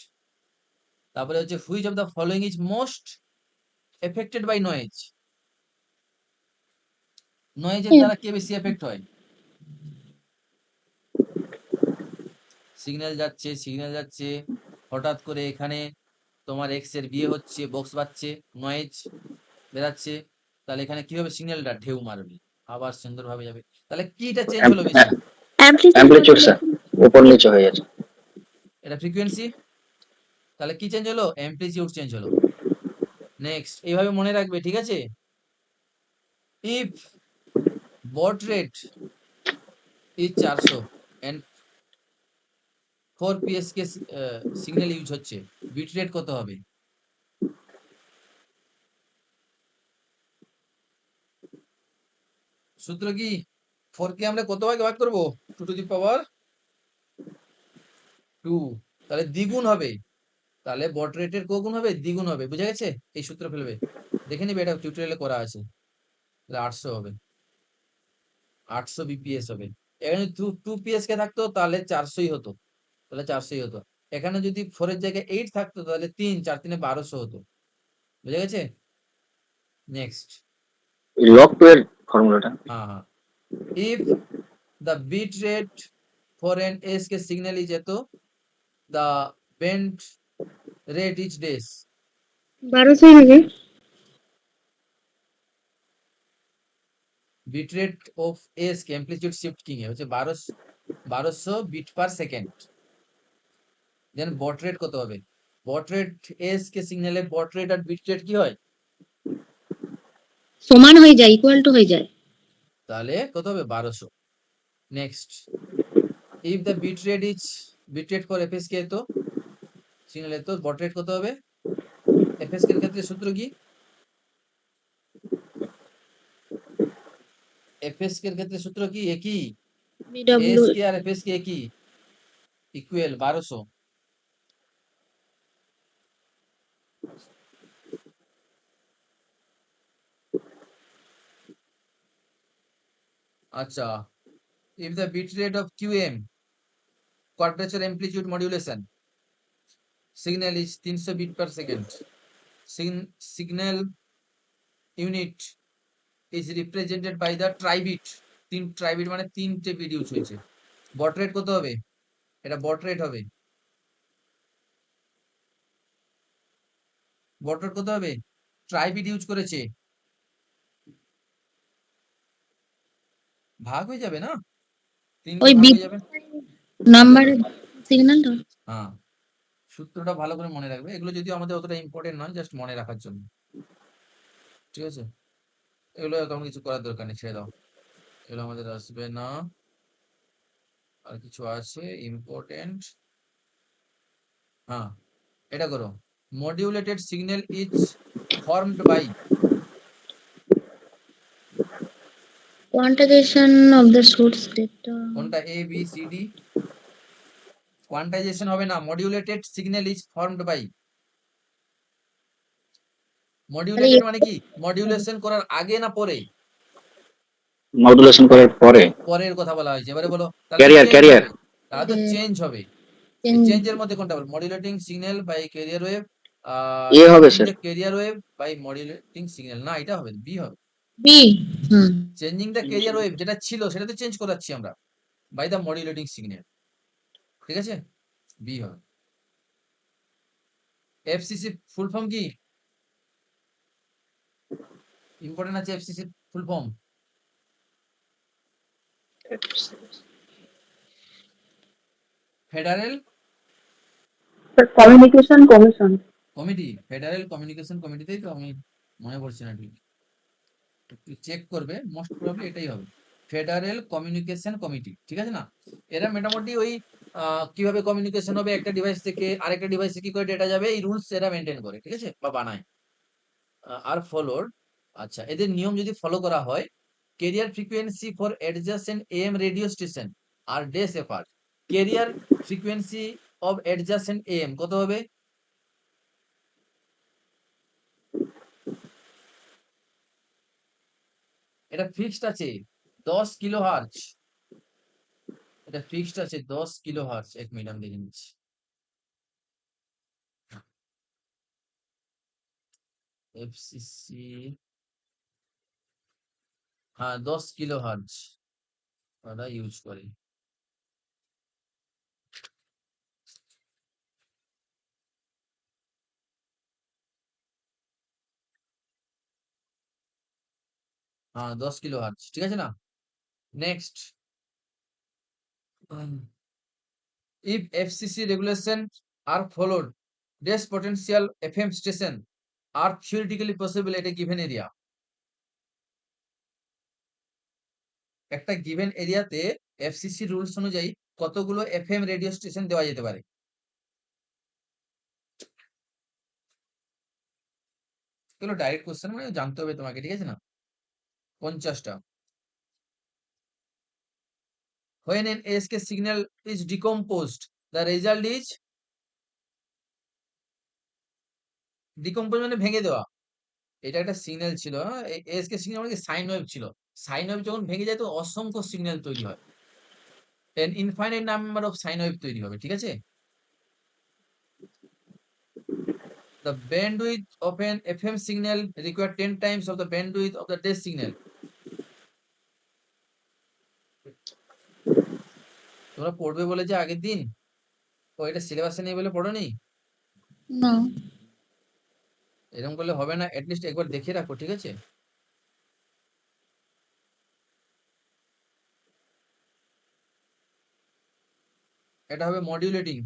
তারপরে হচ্ছে which of the following is most affected by noise. নয়েজের দ্বারা কে বেশি এফেক্ট হয়? সিগন্যাল যাচ্ছে, হঠাৎ করে এখানে তোমার এক্স এর বিয়ে হচ্ছে, বক্স বাজছে, নয়েজ বেরাচ্ছে, তাহলে এখানে কি হবে? সিগন্যালটা ঢেউ মারবে, আবার সুন্দরভাবে যাবে। তাহলে কিটা চেঞ্জ হলো বেশি? অ্যামপ্লিটিউড স্যার, উপর নিচে হয়ে যাচ্ছে। এটা ফ্রিকোয়েন্সি, তাহলে কি চেঞ্জ হলো? অ্যামপ্লিটিউড চেঞ্জ হলো। নেক্সট, এইভাবে মনে রাখবে, ঠিক আছে? If baud rate is 400 and 4 PSK signal use হচ্ছে, বিট রেট কত হবে? সূত্র কি? 4 কে আমরা কত ভাগে ভাগ করব? 2 টু দি পাওয়ার 2, তাহলে দ্বিগুণ হবে। তাহলে বট রেটের কগুণ হবে, দ্বিগুণ হবে। বুঝা গেছে? এই সূত্র ফেলবে, দেখে নিবে, এটা টিউটোরিয়ালে করা আছে। তাহলে 800 হবে, 800 বিপিএস হবে। এখানে 2 পিএসকে থাকতো তাহলে 400ই হতো, তাহলে 400ই হতো। এখানে যদি 4 এর জায়গায় 8 থাকতো তাহলে 3 4 3 1200 হতো। বুঝা গেছে? নেক্সট, লগ 2 এর ফর্মুলাটা। হ্যাঁ, if the bit rate for an ASK signal is এত, the band rate is dash. 1200 হবে। Bit rate of ASK amplitude shifting এ হচ্ছে 1200 বিট পার সেকেন্ড। দেন বট রেট কত হবে? বট রেট ASK সিগন্যালে বট রেট আর বিট রেট কি হয়? সমান হয়ে যায়, ইকুয়াল টু হয়ে যায়। তাহলে কত হবে? 1200। Next, if the bit rate for FSK এত, সিগন্যাল এত, বট রেট কত হবে? FSK এর ক্ষেত্রে সূত্র কি? FSK এর ক্ষেত্রে সূত্র কি? একই। বিডব্লিউ ASK আর FSK একই, ইকুয়াল 1200। আচ্ছা, if the bit rate of QM, quadrature amplitude modulation, signal is 300 bit per second, signal unit is represented by the tribit, tribit মানে 3টে বিট ইউজ হয়েছে। বট রেট কত হবে? এটা বট রেট হবে। বট রেট কত হবে? ট্রাইবিট ইউজ করেছে, ভাগ হয়ে যাবে না, 3 ওই ভাগ বিট হয়ে যাবে। নাম্বারের সিগন্যালটা। হ্যাঁ, সূত্রটা ভালো করে মনে রাখবে। এগুলো যদিও আমাদের অতটা ইম্পর্টেন্ট নয়, জাস্ট মনে রাখার জন্য, ঠিক আছে? এগুলো তেমন কিছু করার দরকার নেই, ছেড়ে দাও, এগুলো আমাদের আসবে না। আর কিছু আছে ইম্পর্টেন্ট? হ্যাঁ, এটা করো, modulated signal is formed by, quantisation of the source data. কোনটা? ABCD? কোয়ান্টাইজেশন হবে না, modulated signal is formed by. Modulated মানে কি? মডিউলেশন করার আগে না পরে? মডুলেশন করার পরে। পরের কথা বলা হয়েছে। এবারে বলো, তাহলে ক্যারিয়ার চেঞ্জ ক্যারিয়ার হবে, তাহলে তো চেঞ্জ হবে। চেঞ্জের মধ্যে কোনটা বল? Modulating signal by carrier wave, A হবে changing sir. The carrier wave by modulating signal. না, এটা হবে, বি হবে। B. Hmm. Changing the carrier wave যেটা ছিল সেটা তো চেঞ্জ করাচ্ছি আমরা বাই দ্য মডিউলেটিং সিগন্যাল, ঠিক আছে? বি হবে। FCC ফুল ফর্ম কি? ইম্পর্টেন্ট আছে FCC full form. Federal communication commission. Committee, federal communication কমিটিতেই তো, আমি মনে পড়ছে না ঠিক, একটু চেক করবে, মোস্ট প্রবাবলি এটাই হবে, ফেডারেল কমিউনিকেশন কমিটি, ঠিক আছে না? এরা মোটামুটি ওই কিভাবে কমিউনিকেশন হবে একটা ডিভাইস থেকে আরেকটা ডিভাইসে, কি করে ডেটা যাবে, এই রুলস এরা মেনটেন করে, ঠিক আছে, বা বানায়। আর ফলোড, আচ্ছা, এদের নিয়ম যদি ফলো করা হয়, carrier frequency for adjacent AM radio station আর ডেস এফার, carrier frequency of adjacent AM কত হবে? এটা ফিক্সড আছে 10 কিলোহার্জ, এটা ফিক্সড আছে 10 কিলোহার্জ। 1 মিনিট আমি দেখে নিচ্ছি। FCC, হ্যাঁ 10 কিলোহার্জ ওরা ইউজ করে। হ্যাঁ 10 কিলোহার্জ, ঠিক আছে না? Next, if FCC regulation are followed, this potential FM station are theoretically possible at a given area. একটা গিভেন এরিয়াতে FCC রুলস অনুযায়ী কতগুলো FM রেডিও স্টেশন দেওয়া যেতে পারে? এগুলো ডাইরেক্ট কোশ্চেন, মানে জানতে হবে তোমাকে, ঠিক আছে না? 50টা। When an ASK signal is decomposed, the result is decompose মানে ভেঙে দেওয়া। এটা একটা সিগন্যাল ছিল, হ্যাঁ? এস কে সিগন্যাল মানে সাইন ওয়েভ ছিল। সাইন ওয়েভ যখন ভেঙে যায় তো অসংখ্য সিগন্যাল তৈরি হয়। an infinite number of sine wave তৈরি হবে, ঠিক আছে? The bandwidth of an FM signal require 10 times of the bandwidth of the dash signal. তোমরা পড়বে বলে যে আগের দিন, ও এটা সিলেবাসে নেই বলে পড়োনি? No. এরকম করলে হবে না, লিস্ট একবার দেখে রাখো, ঠিক আছে? এটা হবে মডিউলেটিং।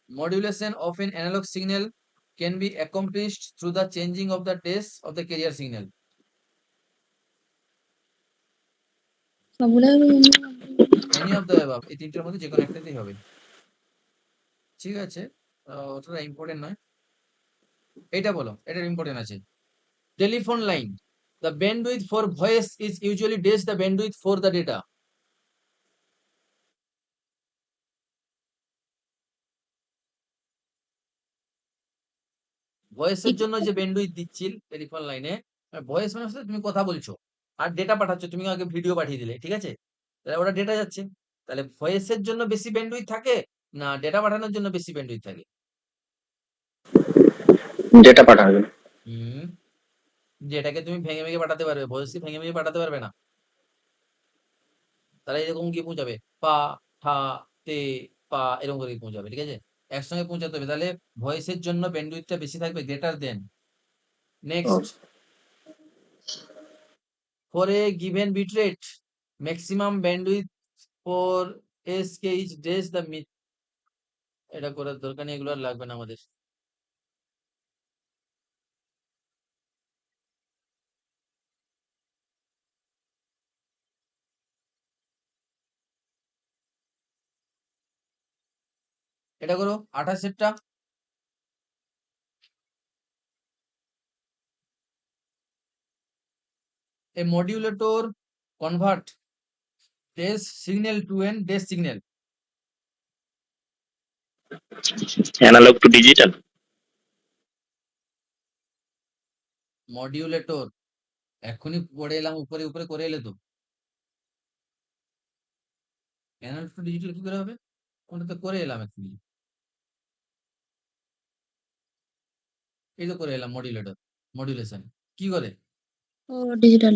Modulation of an analog signal can be accomplished through the changing of the dash of the carrier signal. সবগুলাই Any of the above, এই তিনটার মধ্যে যে কোনো একটাতেই হবে, ঠিক আছে? অতটা ইম্পর্টেন্ট নয়। এটা বলো, এটার ইম্পর্টেন্ট আছে। Telephone line, the bandwidth for voice is usually dash the bandwidth for the data. ভয়েসের জন্য যে ব্যান্ডউইথ দিচ্ছিল টেলিফোন লাইনে, ভয়েস মানে হচ্ছে তুমি কথা বলছো আর ডেটা পাঠাচ্ছ, তুমি আগে ভিডিও পাঠিয়ে দিলে, ঠিক আছে? তাহলে ওটা ডেটা যাচ্ছে। তাহলে ভয়েসের জন্য বেশি ব্যান্ডউইথ থাকে না ডেটা পাঠানোর জন্য বেশি ব্যান্ডউইথ থাকে? ডেটা পাঠানোর জন্য। হুম, যেটাকে তুমি ভেঙে ভেঙে পাঠাতে পারবে, ভয়েসকে ভেঙে ভেঙে পাঠাতে পারবে না। তাহলে এরকম গিয়ে পৌঁছাবে পা, ঠা, তে, পা, এরকম করে পৌঁছাবে, ঠিক আছে? একসঙ্গে পৌঁছাতে হবে। তাহলে ভয়েসের জন্য ব্যান্ডউইথটা বেশি থাকবে, greater than. Next, for a given bit rate, maximum bandwidth for SK is dash the mid. এটা করার দরকার নেই, এগুলো আর লাগবে না আমাদের। এটা করো 28 টা। A modulator convert dash signal to an dash signal. Analogue to digital. Modulator এখনই পড়ে এলাম, উপরে উপরে করে এলে তো। অ্যানালগ টু ডিজিটাল কি করে হবে? ওটা তো করে এলাম এখনই, এই তো করে এলাম মডিউলেটর, মডুলেশন কি করে? ও ডিজিটাল।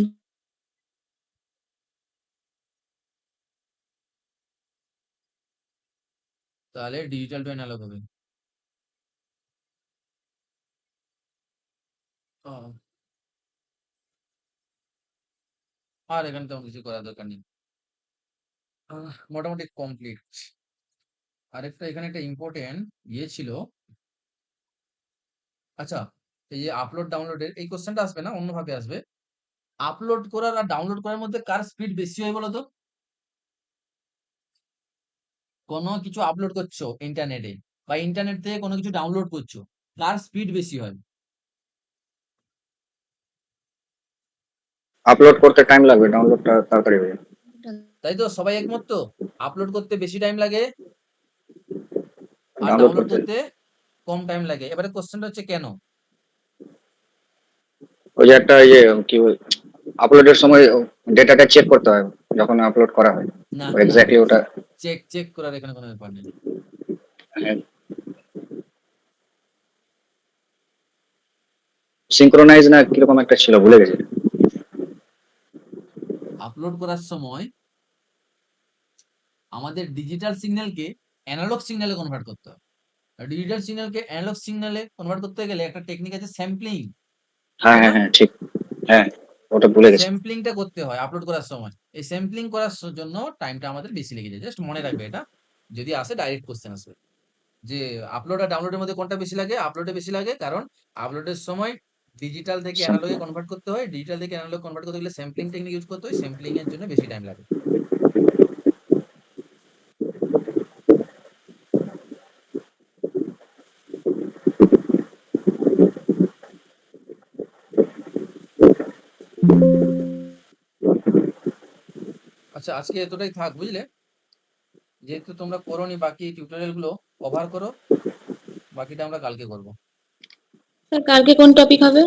তাহলে ডিজিটাল টু অ্যানালগ হবে। ও, আর এখানে তেমন কিছু করার দরকার নেই, মোটামুটি কমপ্লিট। আরেকটা এখানে একটা ইম্পর্টেন্ট ইয়ে ছিল। আচ্ছা, এই যে আপলোড ডাউনলোডের এই কোশ্চেনটা আসবে না, অন্যভাবে আসবে। আপলোড করার আর ডাউনলোড করার মধ্যে কার স্পিড বেশি হয় বলো তো? কোনো কিছু আপলোড করছো ইন্টারনেটে বা ইন্টারনেট থেকে কোনো কিছু ডাউনলোড করছো, কার স্পিড বেশি হয়? আপলোড করতে টাইম লাগবে, ডাউনলোডটা তাড়াতাড়ি হয়ে যাবে। তাই তো, সবাই একমত তো? আপলোড করতে বেশি টাইম লাগে আর ডাউনলোড ডাউনলোড করতে করতে কম টাইম লাগে। এবারে কোশ্চেনটা হচ্ছে কেন? ওই যে একটা ইয়ে কি আপলোডের সময় ডেটাটা চেক করতে হয় যখন আপলোড করা হয়, না, এক্স্যাক্টলি ওটা। চেক চেক করার এখানে কোনো ব্যাপার নেই। সিঙ্ক্রোনাইজ না কিরকম একটা ছিল, ভুলে গেছি। আপলোড করার সময় আমাদের ডিজিটাল সিগন্যালকে অ্যানালগ সিগন্যালে কনভার্ট করতে হয়। ডিজিটাল সিগন্যালকে অ্যানালগ সিগন্যালে কনভার্ট করতে গেলে একটা টেকনিক আছে, স্যাম্পলিং। হ্যাঁ হ্যাঁ হ্যাঁ ঠিক, হ্যাঁ ওটা ভুলে গেছি। স্যাম্পলিংটা করতে হয় আপলোড করার সময়। এই স্যাম্পলিং করার জন্য টাইমটা আমাদের বেশি লেগে যায়। জাস্ট মনে রাখবে এটা, যদি আসে ডাইরেক্ট কোশ্চেন আসবে যে আপলোড আর ডাউনলোডের মধ্যে কোনটা বেশি লাগে? আপলোডে বেশি লাগে, কারণ আপলোডের সময় ডিজিটাল থেকে অ্যানালগে কনভার্ট করতে হয়, ডিজিটাল থেকে অ্যানালগ কনভার্ট করতে গেলে স্যাম্পলিং টেকনিক ইউজ করতে হয়, স্যাম্পলিং এর জন্য বেশি টাইম লাগে। আচ্ছা, আজকে এতটাই থাক, বুঝলে? যেহেতু তোমরা করোনি বাকি টিউটোরিয়াল গুলো কভার করো, বাকিটা আমরা কালকে করবো। স্যার কালকে কোন টপিক হবে?